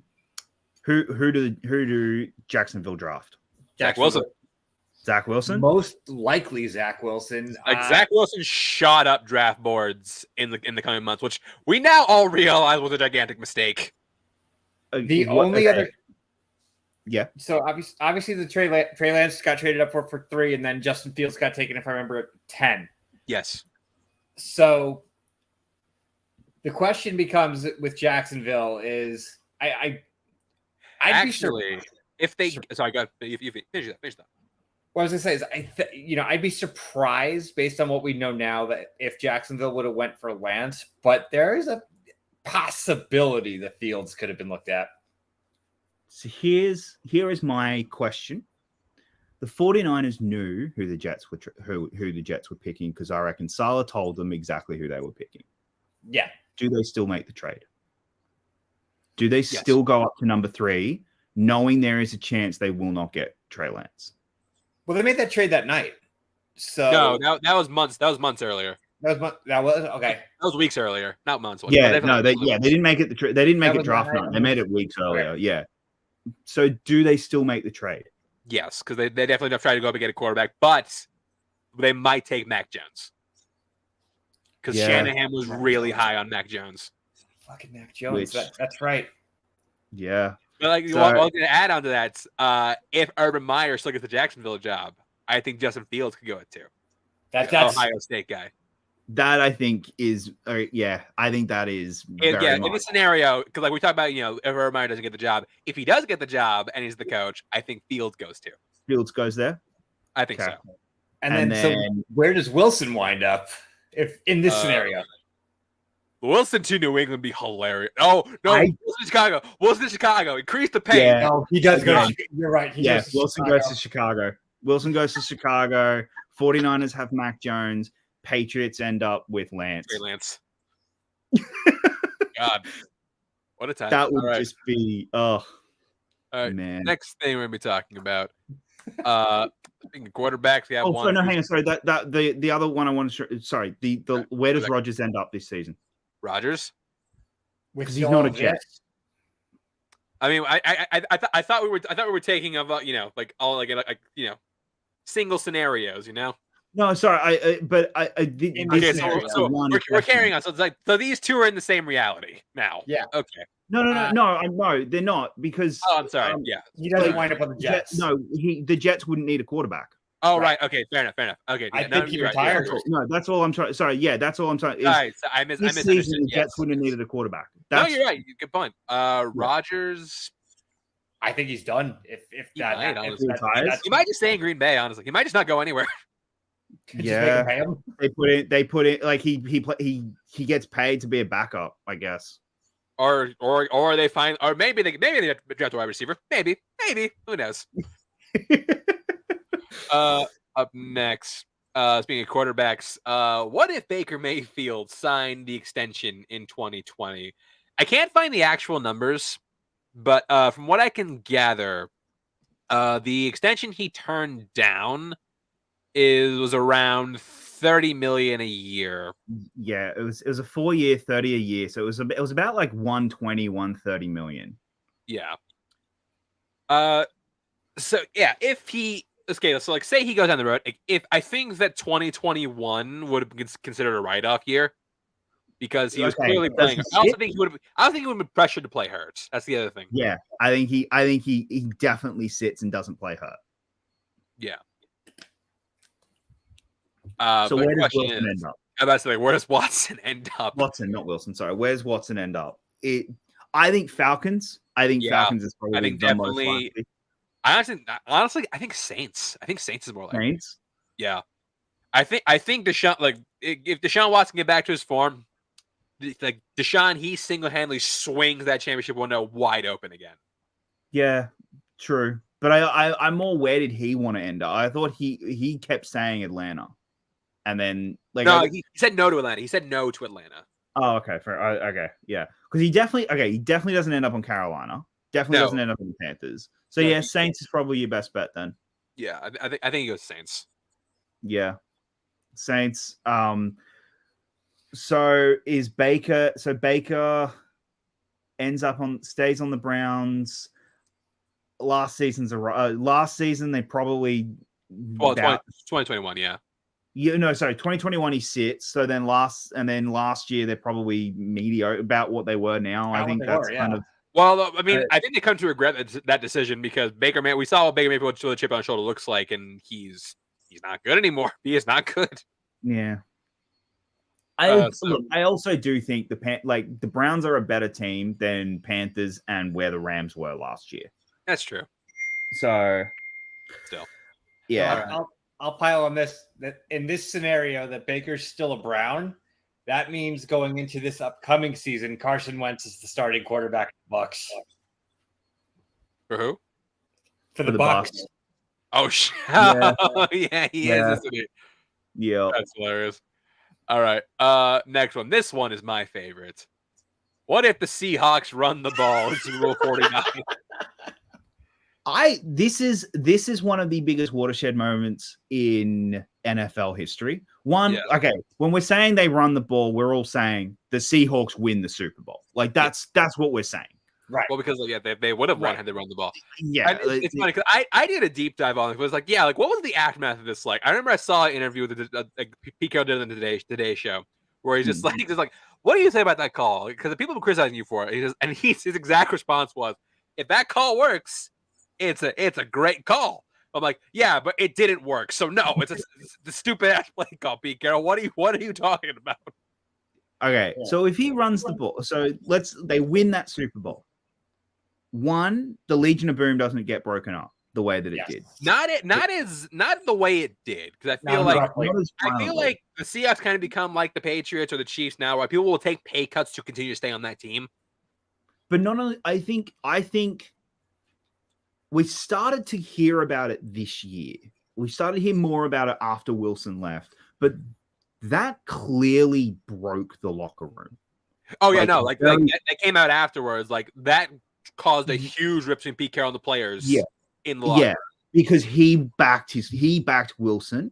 do Jacksonville draft? Zach Wilson. Zach Wilson? Most likely Zach Wilson. Like Zach Wilson shot up draft boards in the coming months, which we now all realize was a gigantic mistake. The only other Yeah. So obviously the Trey Lance got traded up for 3, and then Justin Fields got taken, if I remember, at 10. Yes. So the question becomes with Jacksonville is I'd Actually, if they Sur- sorry, go if you finish that. what I was gonna say is I'd be surprised based on what we know now that if Jacksonville would have went for Lance, but there is a possibility the Fields could have been looked at. So here is my question. The 49ers knew who the Jets were who the Jets were picking because I reckon Saleh told them exactly who they were picking. Yeah. Do they still make the trade? Do they still go up to number 3, knowing there is a chance they will not get Trey Lance? Well, they made that trade that night. So No, that was months. That was months earlier. that was okay. That was weeks earlier, not months. Yeah, no, they didn't make it they didn't make That it was draft that night. night. They made it weeks earlier. Yeah. So do they still make the trade? Yes, because they definitely have tried to go up and get a quarterback, but they might take Mac Jones because Yeah. Shanahan was really high on Mac Jones. Fucking Mac Jones. That's right. Yeah. But like, So- well, to add on to that, if Urban Meyer still gets the Jacksonville job, I think Justin Fields could go at 2. That's Ohio State guy. That I think is I think that is very In much. this scenario, because like we talked about, if Urban Meyer doesn't get the job, if he does get the job and he's the coach, I think Fields goes too. Fields goes there. I think Okay. so. And then, so where does Wilson wind up if in this scenario? Wilson to New England be hilarious. Oh no, Wilson to Chicago. Wilson to Chicago. Increase the pay. Yeah. No, he does go. Yeah. You're right. He Yeah, goes to Wilson Chicago. goes to Chicago. Wilson goes to Chicago. 49ers have Mac Jones. Patriots end up with Lance. Trey Lance. God, what a time. That would All right. just be All right. man. Next thing we're gonna be talking about. Speaking of quarterbacks, we have Oh, one. sorry, no, hang on. Sorry, that the other one I want to show. Sorry, the where does Rodgers end up this season? Rodgers. With Because he's not a this. Jet. I mean, I thought we were taking of like all like single scenarios, No, sorry, I did. In this Okay, this is so, scenario, so one we're question. carrying on. So it's like these two are in the same reality now. Yeah. Okay. No, they're not because. Oh, I'm sorry. Yeah. He doesn't Like, wind up on the Jets. The Jets wouldn't need a quarterback. Oh, Right. right. Okay. Fair enough. Okay. I yeah, think he you're right, retired. you're right. No, that's all I'm trying. Sorry, yeah, that's all I'm trying. All right. So I This misunderstood. season, the Jets wouldn't have needed a quarterback. No, That's, you're right. Good point. Rodgers. I think he's done. If He that might, happens, honestly. that's- He might just stay in Green Bay. Honestly, he might just not go anywhere. just make Yeah. him pay him. They put it like he gets paid to be a backup, I guess. Or they find, or maybe they draft a wide receiver. Maybe. Who knows? Up next, speaking of quarterbacks, what if Baker Mayfield signed the extension in 2020? I can't find the actual numbers, but from what I can gather, the extension he turned down was around $30 million a year. Yeah, it was a 4-year, 30 a year, so it was about like 130 million. Yeah. So yeah, if he so like say he goes down the road, like, if I think that 2021 would have been considered a write-off year because he was Okay, clearly does playing. he I also sit? think he would have been pressured to play Hurts. That's the other thing. Yeah, I think he definitely sits and doesn't play hurt. Yeah. So but where the does question Wilson is, end up? I'm about to say, where does Watson end up? Watson, not Wilson. Sorry, where's Watson end up? I think Falcons. I think Yeah, Falcons is probably think the most definitely- likely. Honestly, I think Saints. I think Saints is more like. Saints. Yeah. I think Deshaun, like if Deshaun Watson get back to his form, like Deshaun, he single-handedly swings that championship window wide open again. Yeah, true. But I'm more where did he want to end up? I thought he kept saying Atlanta, and then like No, he said no to Atlanta. He said no to Atlanta. oh okay, okay, yeah, because he definitely doesn't end up on Carolina. Definitely No. doesn't end up on the Panthers. So No, yeah, he- Saints is probably your best bet then. Yeah, I think he goes Saints. Yeah, Saints. So is Baker? So Baker stays on the Browns. Last season they probably Well, 2021, yeah. sorry, 2021 he sits. So then last year they're probably mediocre about what they were now. I About think what they that's were, kind yeah. of Well, I mean, I think they come to regret that decision because we saw what Baker Mayfield with a chip on his shoulder looks like, and he's not good anymore. He is not good. Yeah. So- I also do think the Browns are a better team than Panthers and where the Rams were last year. That's true. So, Still. yeah. So I'll pile on this. That in this scenario, that Baker's still a Brown. That means going into this upcoming season, Carson Wentz is the starting quarterback of the Bucks. For who? For the Bucs. Bucks. Oh, shit. Yeah. Yeah, he Yeah. is, isn't he? Yeah. That's hilarious. All right. Next one. This one is my favorite. What if the Seahawks run the ball in Super Bowl 49? This is one of the biggest watershed moments in NFL history. Okay, when we're saying they run the ball, we're all saying the Seahawks win the Super Bowl. Like that's what we're saying. Right. Well, because they would have won Right. had they run the ball. Yeah, And it's funny because I did a deep dive on it. It was like, what was the aftermath of this like? I remember I saw an interview with PK did on the Today Show where he's just like, what do you say about that call? Because the people were criticizing you for it. His exact response was, if that call works, it's a great call. I'm like, yeah, but it didn't work. So no, it's the stupid ass play call, Pete Carroll. What are you talking about? Okay, so if he runs the ball, so they win that Super Bowl. One, the Legion of Boom doesn't get broken up the way that it Yes. did. Not the way it did, because I feel No, like not as I feel like the Seahawks kind of become like the Patriots or the Chiefs now, where people will take pay cuts to continue to stay on that team. But not only, I think we started to hear about it this year. We started to hear more about it after Wilson left, but that clearly broke the locker room. Oh yeah, Like, no, like very- that came out afterwards. Like that caused a huge rip between Pete Carroll and the players. Yeah. In the locker Yeah, room. because he backed Wilson,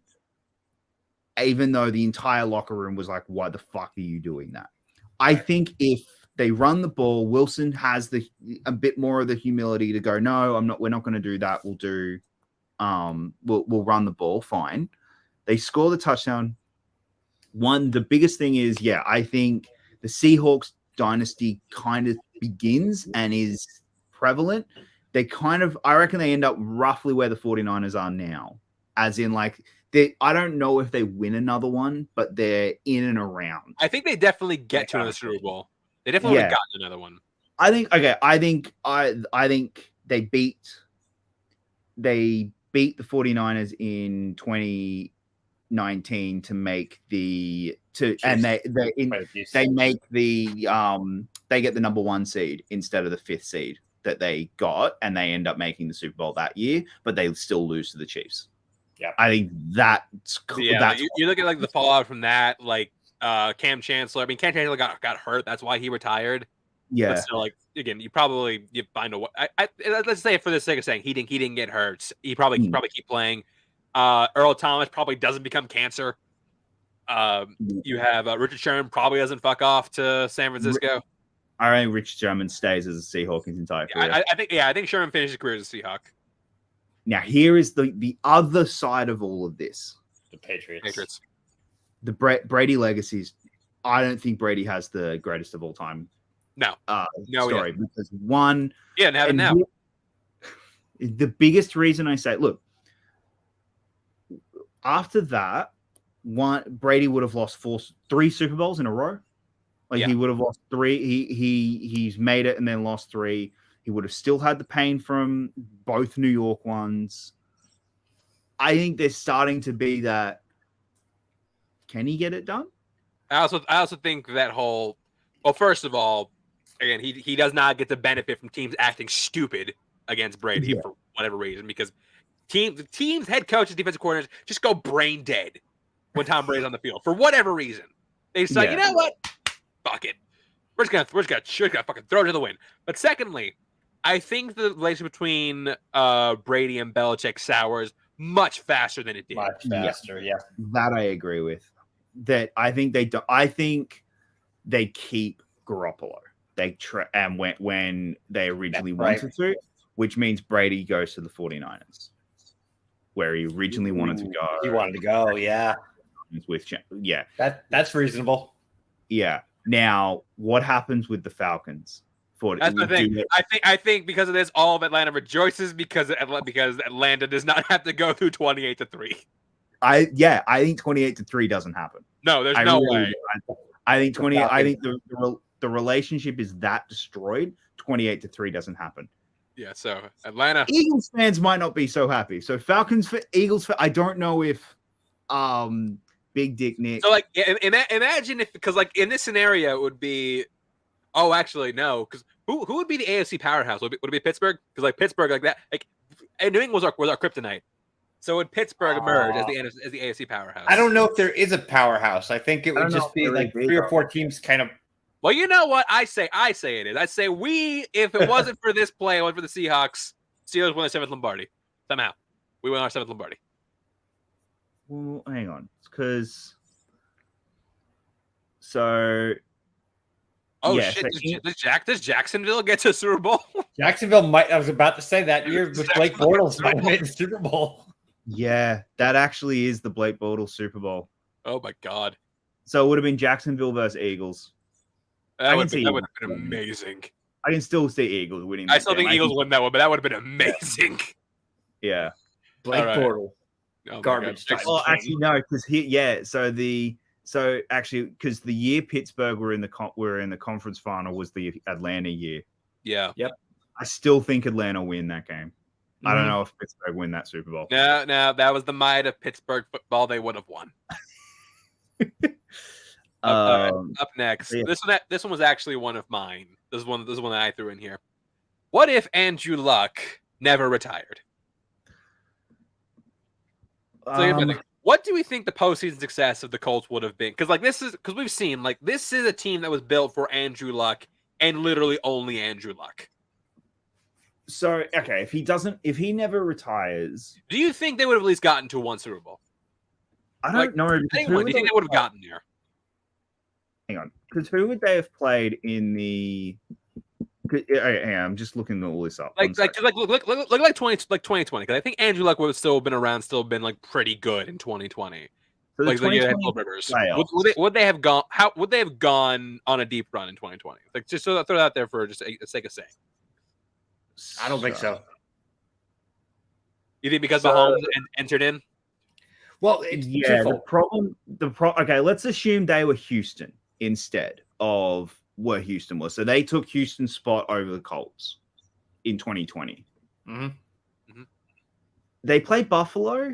even though the entire locker room was like, "Why the fuck are you doing that?" I think if they run the ball, Wilson has a bit more of the humility to go, "No, we're not going to do that. We'll do, we'll run the ball. Fine." They score the touchdown. The biggest thing is, I think the Seahawks dynasty kind of begins and is prevalent. I reckon they end up roughly where the 49ers are now, as in like, I don't know if they win another one, but they're in and around. I think they definitely get to another Super Bowl. They definitely would have gotten another one. I think they beat the 49ers in 2019 to make they get the number 1 seed instead of the 5th seed that they got, and they end up making the Super Bowl that year, but they still lose to the Chiefs. Yeah, I think that's you look at like the fallout from that, like Cam Chancellor. I mean, Cam Chancellor got hurt. That's why he retired. Yeah. But still, like again, you find a way. Let's say for the sake of saying he didn't get hurt. He probably keep playing. Earl Thomas probably doesn't become cancer. You have Richard Sherman probably doesn't fuck off to San Francisco. I think Richard Sherman stays as a Seahawk his entire career. I think Sherman finishes his career as a Seahawk. Now here is the other side of all of this. The Patriots. The Brady legacies. I don't think Brady has the greatest of all time. No, story because one. Yeah, and have it now. The biggest reason I say, look, after that, Brady would have lost 3 Super Bowls in a row. He would have lost 3. He's made it and then lost 3. He would have still had the pain from both New York ones. I think there's starting to be that. Can he get it done? I also think that whole. Well, first of all, again, he does not get the benefit from teams acting stupid against Brady for whatever reason, because the team's head coaches, defensive coordinators just go brain dead when Tom Brady's on the field for whatever reason. They say, you know what? Fuck it. We're just gonna fucking throw it to the wind. But secondly, I think the relationship between Brady and Belichick sours much faster than it did. Much faster, yeah. That I agree with. That I think they do. I think they keep Garoppolo. And when they originally wanted to, which means Brady goes to the 49ers, where he originally wanted to go. He wanted to go, yeah. That's reasonable. Yeah. Now, what happens with the Falcons? That's the thing. I think because of this, all of Atlanta rejoices because Atlanta does not have to go through 28-3. I think 28-3 doesn't happen. No, there's no way. I think the relationship is that destroyed. 28-3 doesn't happen. Yeah, so Atlanta Eagles fans might not be so happy. So Falcons for Eagles I don't know if Big Dick Nick. So like imagine if, because like in this scenario it would be, oh actually no, because who would be the AFC powerhouse? Would it be Pittsburgh? Because like Pittsburgh like that, like and New England was our kryptonite. So would Pittsburgh emerge as the AFC powerhouse? I don't know if there is a powerhouse. I think it would just be like 3 or 4 teams kind of. Well, you know what? I say it is. I say if it wasn't for this play, it wasn't for the Seahawks, Steelers win the 7th Lombardi. Somehow. We win our 7th Lombardi. Well, hang on. Because so shit. Does Jacksonville get to Super Bowl? Jacksonville might. I was about to say that year with Blake Bortles might have made the Super Bowl. Yeah, that actually is the Blake Bortles Super Bowl. Oh my God. So it would have been Jacksonville versus Eagles. That would have been amazing. I can still see Eagles winning. I still think Eagles win that one, but that would have been amazing. Yeah. Blake Bortles. Oh Garbage time. Well, actually, no, because because the year Pittsburgh were in the conference final was the Atlanta year. Yeah. Yep. I still think Atlanta win that game. I don't know if Pittsburgh win that Super Bowl. No, that was the might of Pittsburgh football. They would have won. Up next, yeah. this one was actually one of mine. This is one that I threw in here. What if Andrew Luck never retired? So what do we think the postseason success of the Colts would have been? Because we've seen this is a team that was built for Andrew Luck and literally only Andrew Luck. So okay, if he never retires, do you think they would have at least gotten to one Super Bowl? I don't know. Do you think they would have gotten there? Hang on, because who would they have played in the? Hang on, I'm just looking all this up. Look like 2020. Because I think Andrew Luck would have still been around, still been like pretty good in 2020. So like would they have gone? How would they have gone on a deep run in 2020? Like just throw that out there for just the sake of saying. I don't think so. You think because Mahomes entered in? Well, the problem. Okay, let's assume they were Houston instead of where Houston was. So they took Houston's spot over the Colts in 2020. Mm-hmm. Mm-hmm. They played Buffalo.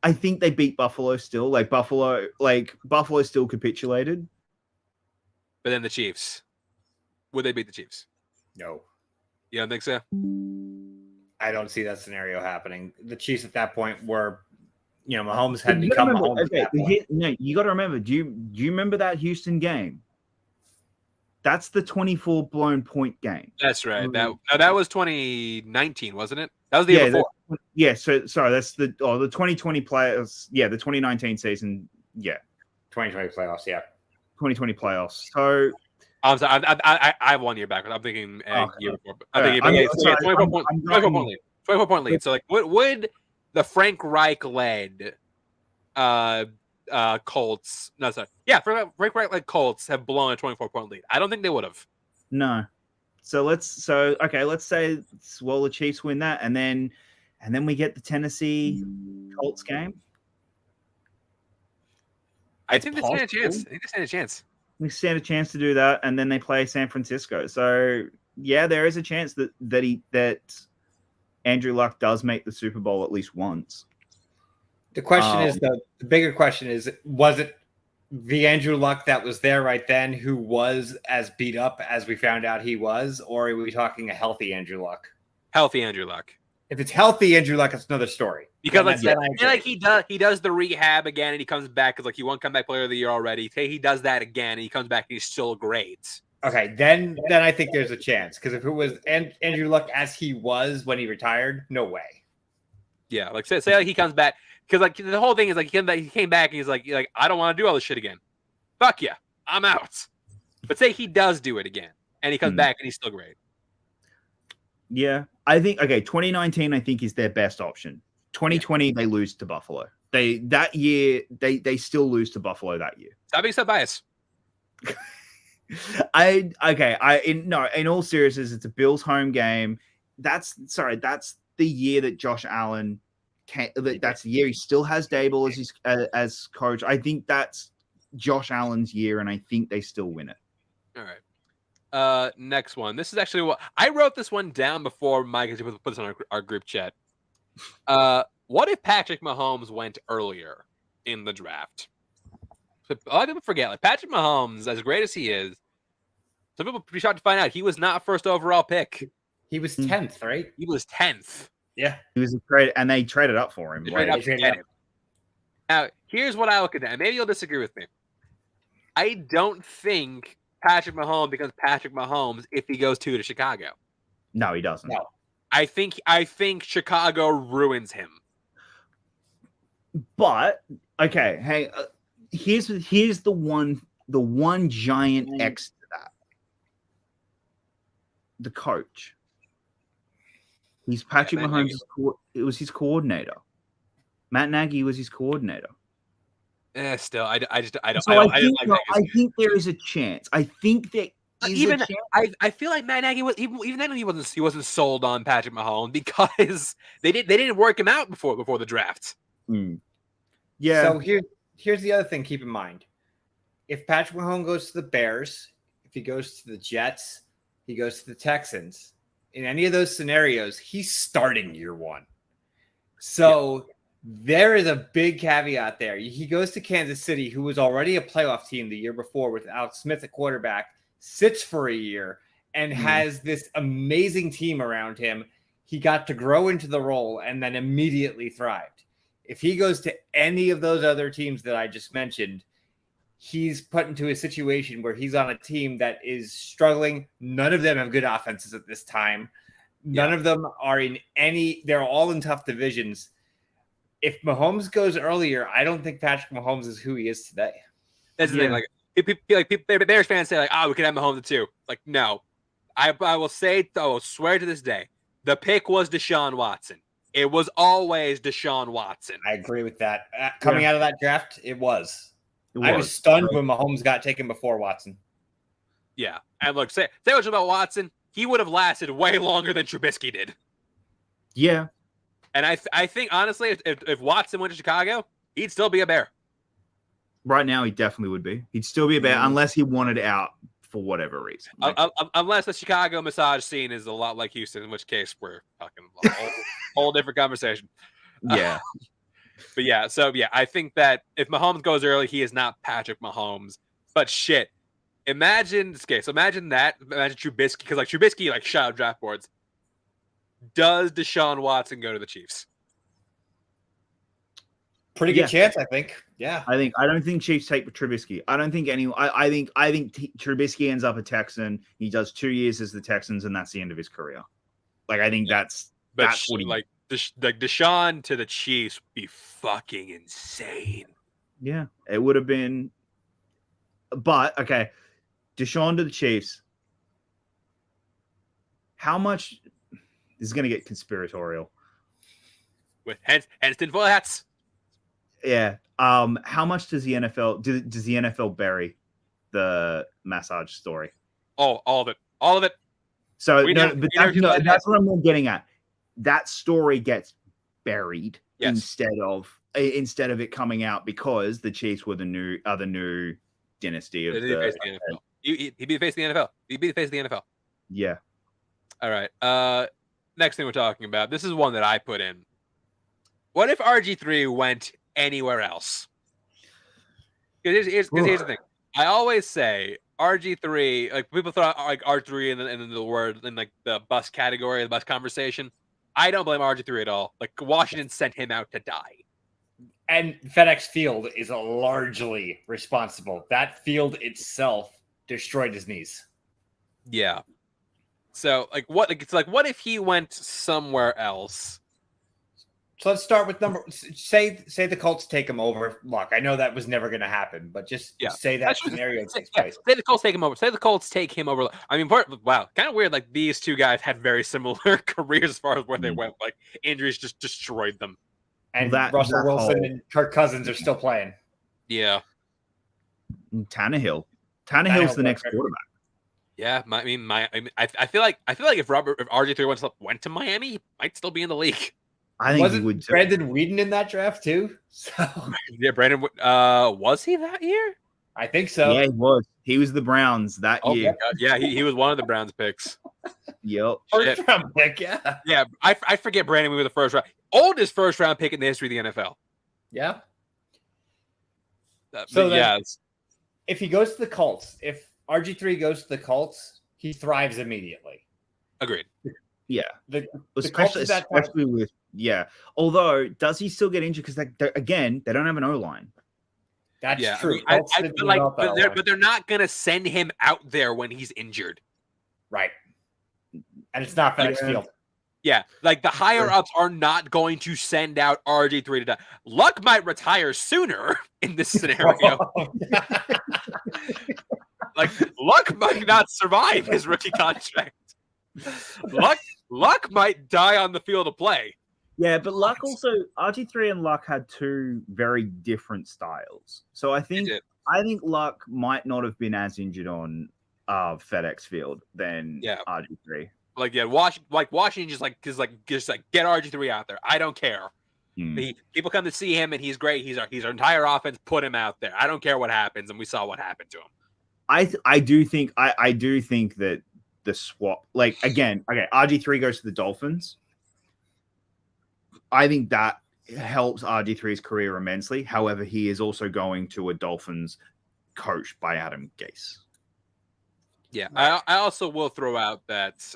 I think they beat Buffalo still. Buffalo still capitulated. But then the Chiefs. Would they beat the Chiefs? No. You don't think so? I don't see that scenario happening. The Chiefs at that point were, Mahomes had become Mahomes. Okay, no, you got to remember. Do you remember that Houston game? That's the 24 blown point game. That's right. That was 2019, wasn't it? That was the year before. So sorry, that's the 2020 playoffs. Yeah, the 2019 season. Yeah, 2020 playoffs. Yeah, 2020 playoffs. So I'm sorry. I have 1 year backwards. I'm thinking year before. I'm thinking 24 point lead. So would the Frank Reich led Colts? No, sorry. Yeah, Frank Reich led Colts have blown a 24 point lead. I don't think they would have. No. So let's say the Chiefs win that, and then we get the Tennessee Colts game. I think they stand a chance. We stand a chance to do that, and then they play San Francisco. So yeah, there is a chance that Andrew Luck does make the Super Bowl at least once. The question is the bigger question is, was it the Andrew Luck that was there right then who was as beat up as we found out he was, or are we talking a healthy Andrew Luck? Healthy Andrew Luck. If it's healthy Andrew Luck, it's another story. Because he does the rehab again and he comes back because he won comeback player of the year already. Say he does that again and he comes back and he's still great. Okay, then I think there's a chance, because if it was Andrew Luck as he was when he retired, no way. Yeah, say he comes back, because the whole thing is he came back and he's like I don't want to do all this shit again. Fuck yeah, I'm out. But say he does do it again and he comes back and he's still great. Yeah, I think 2019 I think is their best option. 2020 they lose to Buffalo. They still lose to Buffalo that year. Stop being so biased. In all seriousness, it's a Bills home game. That's the year that Josh Allen that's the year he still has Dable as his as coach. I think that's Josh Allen's year, and I think they still win it. All right. Next one. This is actually what I wrote this one down before Mike put this on our group chat. What if Patrick Mahomes went earlier in the draft? A lot of people forget, like Patrick Mahomes, as great as he is, some people are pretty shocked to find out he was not first overall pick. He was 10th, right? He was 10th. Yeah. He was a trade, and they traded up for him. They traded up to get him. Now, here's what I look at that. Maybe you'll disagree with me. I don't think Patrick Mahomes becomes Patrick Mahomes if he goes to Chicago. No, he doesn't. No. I think Chicago ruins him. But okay, hey, here's the one giant X to that. The coach. He's Patrick Mahomes. It was his coordinator. Matt Nagy was his coordinator. Still, I don't. So I think there is a chance. I think that even I feel like Matt Nagy was even then he wasn't sold on Patrick Mahomes because they didn't work him out before the draft. Yeah. So here's the other thing. Keep in mind, if Patrick Mahomes goes to the Bears, if he goes to the Jets, he goes to the Texans. In any of those scenarios, he's starting year one. So there is a big caveat there. He goes to Kansas City, who was already a playoff team the year before with Alex Smith at quarterback, sits for a year, and has this amazing team around him. He got to grow into the role and then immediately thrived. If he goes to any of those other teams that I just mentioned, he's put into a situation where he's on a team that is struggling. None of them have good offenses at this time. None of them are in they're all in tough divisions. If Mahomes goes earlier, I don't think Patrick Mahomes is who he is today. That's the thing. Like Bears fans say, like, we could have Mahomes too. Like, no. I will swear to this day, the pick was Deshaun Watson. It was always Deshaun Watson. I agree with that. Coming out of that draft, it was. I was stunned when Mahomes got taken before Watson. Yeah. And look, say what about Watson. He would have lasted way longer than Trubisky did. Yeah. And I think, honestly, if Watson went to Chicago, he'd still be a Bear. Right now, he definitely would be. He'd still be a Bear unless he wanted out for whatever reason. Unless the Chicago massage scene is a lot like Houston, in which case we're talking a whole different conversation. Yeah. But yeah, so yeah, I think that if Mahomes goes early, he is not Patrick Mahomes. But shit, imagine Trubisky, because like Trubisky like shot up draft boards. Does Deshaun Watson go to the Chiefs? Pretty good chance, I think. Yeah, I don't think Chiefs take Trubisky. I don't think anyone. I think Trubisky ends up a Texan. He does 2 years as the Texans, and that's the end of his career. Like I think that's what he like. Deshaun to the Chiefs would be fucking insane. Yeah, it would have been. But okay, Deshaun to the Chiefs. How much? This is going to get conspiratorial. With hence tinfoil hats. Yeah. How much does the NFL does the NFL bury the massage story? Oh, all of it. So that's what I'm getting at. That story gets buried instead of it coming out because the Chiefs were the new dynasty of the NFL. He'd be the face of the NFL. He'd be the face of the NFL. Yeah. All right. Next thing we're talking about. This is one that I put in. What if RG3 went anywhere else? Because here's the thing. I always say RG3. Like people throw like R3 in the word in like the bus category, the bus conversation. I don't blame RG3 at all. Like Washington sent him out to die. And FedEx Field is largely responsible. That field itself destroyed his knees. Yeah. So what if he went somewhere else? So let's start with say the Colts take him over. Look, I know that was never going to happen, but just say that scenario takes place. Say the Colts take him over. Say the Colts take him over. I mean, wow, kind of weird. Like these two guys had very similar careers as far as where they went. Like injuries just destroyed them. And Russell Wilson and Kirk Cousins are still playing. Yeah. Tannehill's the next quarterback. Yeah, I feel like if RG3 went to Miami, he might still be in the league. I think he Wasn't would. Brandon Whedon in that draft too? So Yeah, Brandon. Was he that year? I think so. Yeah, he was. He was the Browns that Oh my year. God. Yeah, he was one of the Browns picks. Yep. First round pick, yeah. Yeah, I forget Brandon Whedon was the first round, oldest first round pick in the history of the NFL. Yeah. But So then- yeah, If he goes to the Colts, if RG3 goes to the Colts, he thrives immediately. agreed. Yeah. The Especially, Colts at that time- especially with Although, does he still get injured? Because again, they don't have an O line. That's Yeah, true. I mean, Colts didn't but develop that line. but they're not gonna send him out there when he's injured. Right. And it's not FedEx Yeah. Field. Yeah, like the higher ups are not going to send out RG3 to die. Luck might retire sooner in this scenario. Like Luck might not survive his rookie contract. Luck might die on the field of play. Yeah, but Luck also RG3 and Luck had two very different styles. So I think did. Luck might not have been as injured on FedEx Field than Yeah. RG3. Like yeah, Washington just like get RG3 out there. I don't care. People come to see him and he's great. He's our entire offense. Put him out there. I don't care what happens, and we saw what happened to him. I do think that the swap, like again, okay, RG3 goes to the Dolphins. I think that helps RG3's career immensely. However, he is also going to a Dolphins coached by Adam Gase. Yeah, I also will throw out this.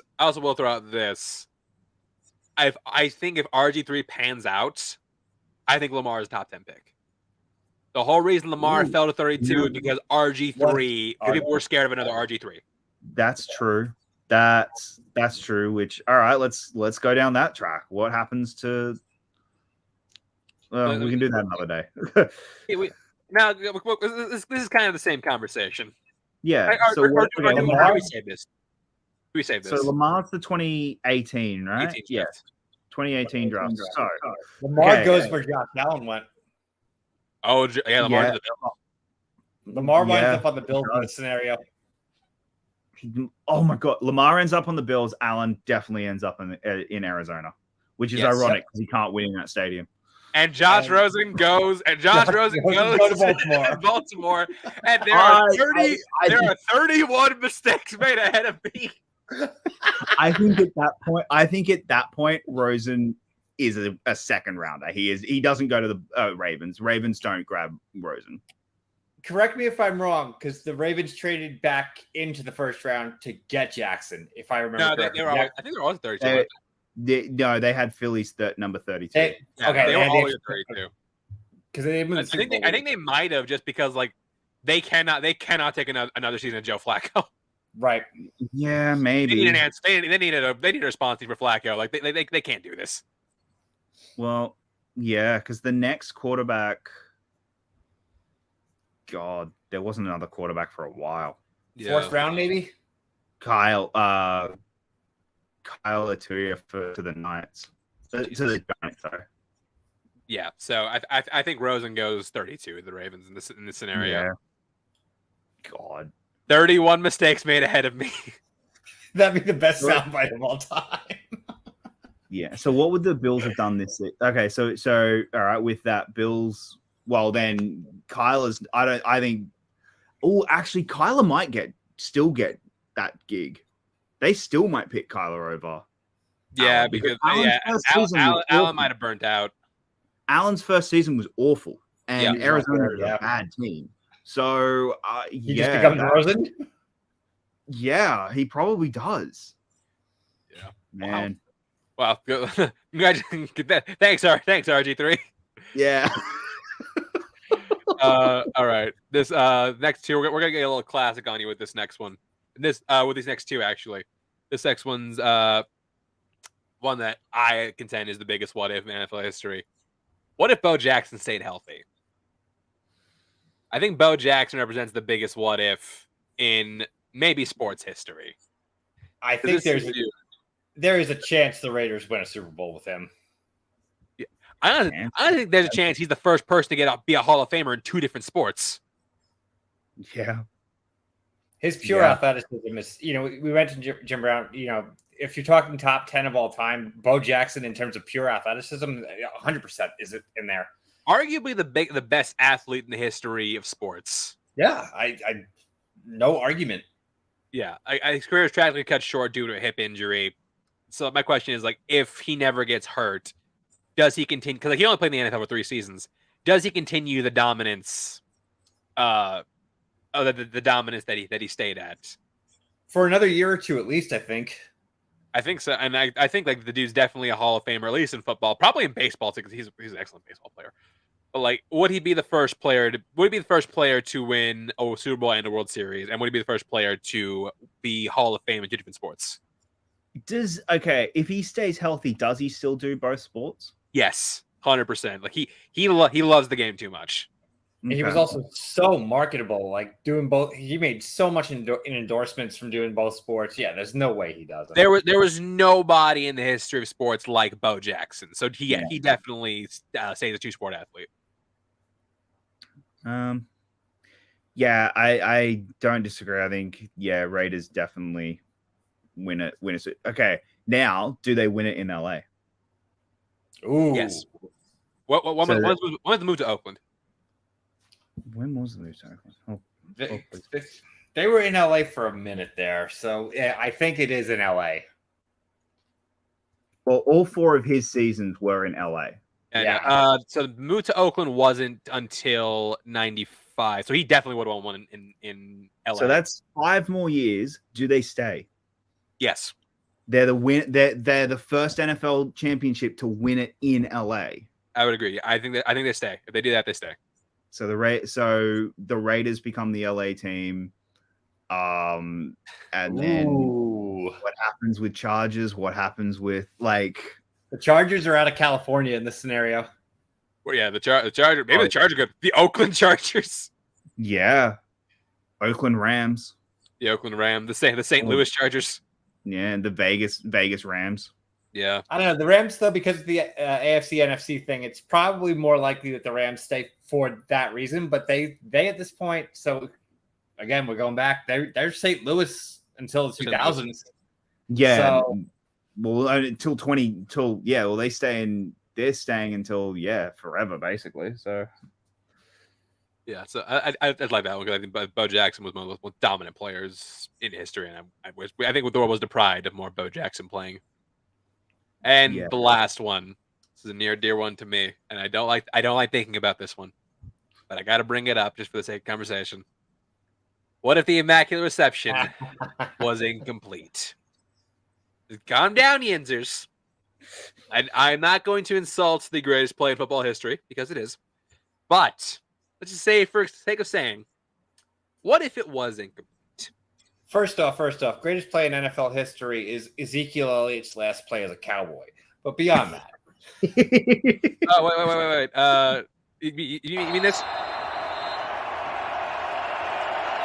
I think if RG3 pans out, I think Lamar is top 10 pick. The whole reason Lamar fell to 32 is because RG3, because people were scared of another RG3. That's true. That's true. Which all right, let's go down that track. What happens to? Well, we can do that another day. Now this is kind of the same conversation. Yeah. So what, okay, how do we save this? So Lamar's the 2018, right? 18th Yeah, draft. 2018 draft. So Lamar Okay. goes where Josh Allen went. Oh yeah, Lamar. Yeah. Lamar winds Yeah. up on the Bills in this scenario. oh my god, Lamar ends up on the Bills. Allen definitely ends up in Arizona, which is Yes. ironic because he can't win in that stadium. And Josh And- Rosen goes, and Josh Rosen Rosen goes go to to Baltimore. and there are I there think- are 31 mistakes made ahead of me. I think at that point, Rosen is a second rounder. He doesn't go to the Ravens. Ravens don't grab Rosen. Correct me if I'm wrong, because the Ravens traded back into the first round to get Jackson, if I remember No, correctly. they were always, I think they were always 32. They had Phillies number 32. They- Yeah, okay, they they were had the always extra- 32. Because they moved I think they might have just because like they cannot take another season of Joe Flacco. right. Yeah, They maybe. need an answer. They needed a response for Flacco. Like they can't do this. Well, yeah, because the next quarterback, God, there wasn't another quarterback for a while. Fourth round, maybe. Kyle Atuya to the Knights. To the Giants, sorry. Yeah. So I think Rosen goes 32 with the Ravens in this scenario. Yeah. God. 31 mistakes made ahead of me. That'd be the best soundbite of all time. Yeah. So what would the Bills have done this? Okay. So all right, with that, Bills. Well, then Kyle is. I think. Oh, actually, Kyler might still get that gig. They still might pick Kyler over. Yeah, Allen, because Allen's first season was Allen awful. might have burnt out. Allen's first season was awful, and Yeah. Arizona is Yeah. a bad team. So He just becomes Rosen. Yeah, he probably does. Yeah. Man. Wow. Thanks, RG3. Yeah. All right. This next two, we're gonna get a little classic on you with this next one. With these next two, actually. This next one's one that I contend is the biggest what if in NFL history. What if Bo Jackson stayed healthy? I think Bo Jackson represents the biggest what if in maybe sports history. I think This is- there is a chance the Raiders win a Super Bowl with him. I don't think there's a chance he's the first person to be a Hall of Famer in two different sports. Yeah. His pure athleticism is, we mentioned Jim Brown, if you're talking top 10 of all time, Bo Jackson in terms of pure athleticism, 100% is it in there. Arguably the best athlete in the history of sports. Yeah, I no argument. Yeah, his career is tragically cut short due to a hip injury. So my question is, like, if he never gets hurt, does he continue? Because he only played in the NFL for 3 seasons. Does he continue the dominance? The dominance that he stayed at for another year or two at least. I think so, and I think like the dude's definitely a Hall of Famer, at least in football, probably in baseball too, because he's an excellent baseball player. But like, would he be the first player to win a Super Bowl and a World Series, and would he be the first player to be Hall of Fame in 2 different sports? If he stays healthy, does he still do both sports? Yes, 100%. Like he loves the game too much. Okay. He was also so marketable, like doing both. He made so much in endorsements from doing both sports. Yeah, there's no way he doesn't. There was nobody in the history of sports like Bo Jackson. So he definitely stays a 2-sport athlete. I don't disagree. I think Raiders definitely win it. Okay, now do they win it in LA? Ooh, yes. When was the move to Oakland? When was the move to Oakland? They were in LA for a minute there, so yeah, I think it is in LA. Well, all 4 of his seasons were in LA. Yeah. So the move to Oakland wasn't until '95, so he definitely would have won one in LA. So that's 5 more years. Do they stay? Yes. They're the first NFL championship to win it in LA. I would agree. I think they stay. If they do that, they stay. So the Raiders become the LA team. And then what happens with Chargers? What happens with the Chargers are out of California in this scenario? Well, yeah, the Chargers. Maybe the Chargers go. The Oakland Chargers. Yeah, Oakland Rams. The Oakland Rams. The St. Louis Chargers. Yeah, and the Vegas Rams. Yeah, I don't know the Rams though, because of the AFC NFC thing. It's probably more likely that the Rams stay for that reason. But they at this point. So again, we're going back. They're St. Louis until the 2000s. Yeah. So, well, until they're staying until forever basically. So yeah. So I like that one because I think Bo Jackson was one of the most dominant players in history, and I think the world was deprived of more Bo Jackson playing. And the last one, this is a near and dear one to me, and I don't like thinking about this one, but I got to bring it up just for the sake of conversation. What if the Immaculate Reception was incomplete? Calm down, Yinzers. I'm not going to insult the greatest play in football history because it is, but let's just say, for sake of saying, what if it was incomplete? First off, greatest play in NFL history is Ezekiel Elliott's last play as a Cowboy. But beyond that, wait. You mean this?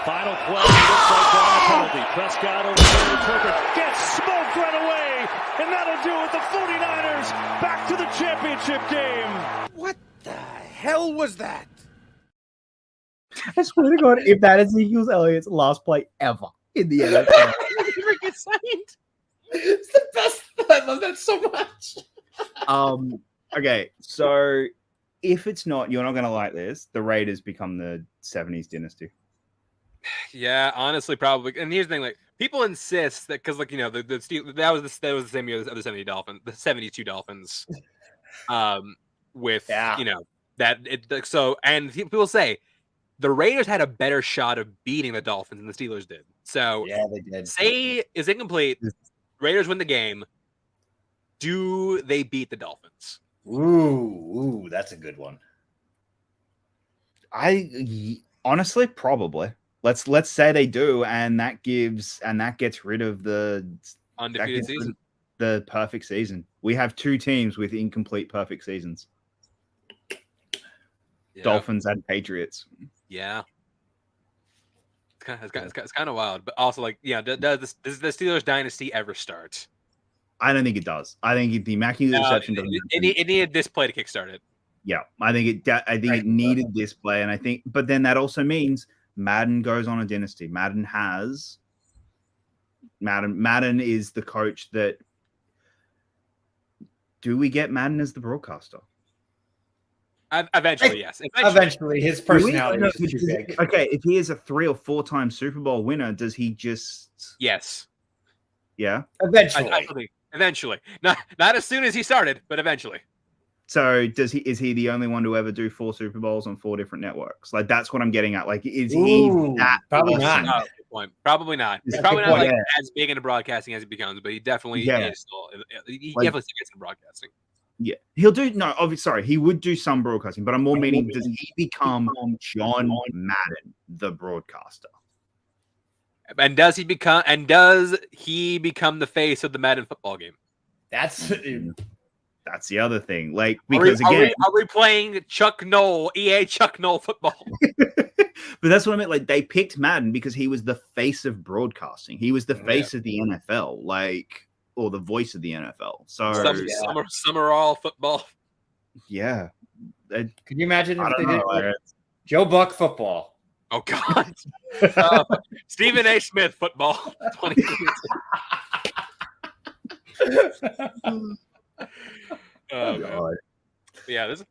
Final play looks like a penalty. Prescott over Terry Tucker gets smoked right away, and that'll do it. The 49ers back to the championship game. What the hell was that? I swear to God, if that is Ezekiel Elliott's last play ever in the NFL, it's the best. I love that so much. Okay, so if it's not, you're not going to like this. The Raiders become the 70s dynasty. Yeah, honestly, probably. And here's the thing: like, people insist that because, like, that was the same year as the 72 Dolphins. And people say the Raiders had a better shot of beating the Dolphins than the Steelers did. So yeah, they did. Say is incomplete. Raiders win the game. Do they beat the Dolphins? Ooh, that's a good one. I honestly probably. Let's say they do, and that gets rid of the undefeated season. The perfect season. We have 2 teams with incomplete perfect seasons. Yeah. Dolphins and Patriots. Yeah. It's kind of wild, but also does the Steelers dynasty ever start? I don't think it does. I think the Immaculate Reception doesn't. It needed this play to kickstart it. Yeah, I think it needed this play, and but then that also means Madden goes on a dynasty. Madden is the coach that. Do we get Madden as the broadcaster? Eventually, yes. Eventually, his personality No, is too big. okay, if he is a 3 or 4-time Super Bowl winner, does he just? Yes. Yeah. Eventually. Not as soon as he started, but eventually. So is he the only one to ever do 4 Super Bowls on 4 different networks? Like that's what I'm getting at. Like is he that probably awesome? not. No, good point. Probably not. He's That's probably the not point, like yeah. as big into broadcasting as he becomes, but he definitely Yeah. is still. He Like- definitely still gets into broadcasting. Yeah, he'll do. No, obviously, sorry, he would do some broadcasting, but I'm more meaning, does he become John Madden, the broadcaster? And does he become the face of the Madden football game? That's That's the other thing. Like because are again, we playing Chuck Noll, EA Chuck Noll football? but that's what I meant. Like they picked Madden because he was the face of broadcasting. He was the face of the NFL, or the voice of the NFL. So Summerall football. yeah. Could you imagine I if don't they know. did Joe Buck football? Oh God. Stephen A. Smith football. 20. Oh, God. yeah, this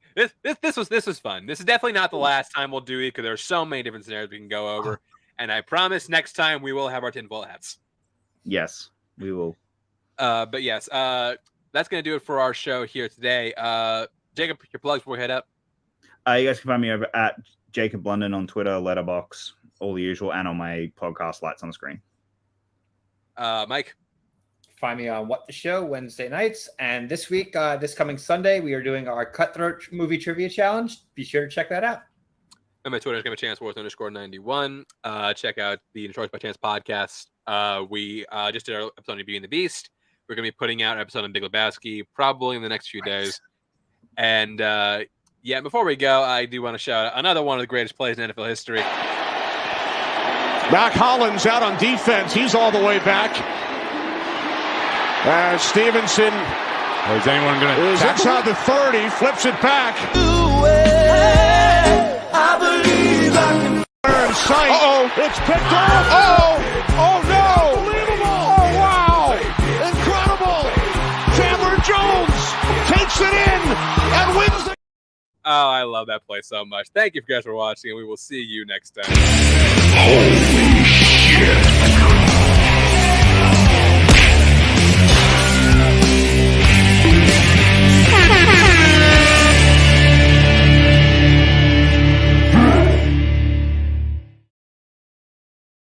was fun. This is definitely not the last time we'll do it because there's so many different scenarios we can go over. And I promise next time we will have our tinfoil hats. Yes, we will. But yes, that's gonna do it for our show here today. Jacob, your plugs before we head up. You guys can find me over at Jacob London on Twitter, Letterbox, all the usual, and on my podcast, Lights on the Screen. Mike. Find me on What the Show Wednesday nights. And this week, this coming Sunday, we are doing our Cutthroat Movie Trivia Challenge. Be sure to check that out. And my Twitter is _Chance_91. Check out the Detroit by Chance podcast. We just did our episode on Beauty and the Beast. We're going to be putting out an episode on Big Lebowski probably in the next few days. And yeah, before we go, I do want to shout out another one of the greatest plays in NFL history. Mac Hollins out on defense. He's all the way back. Stevenson. Is anyone going to Is inside the 30, flips it back. Uh-oh. It's picked off. Oh no. Unbelievable. Oh, wow. Incredible. Chandler Jones takes it in and wins the. Oh, I love that play so much. Thank you guys for watching, and we will see you next time. Holy shit.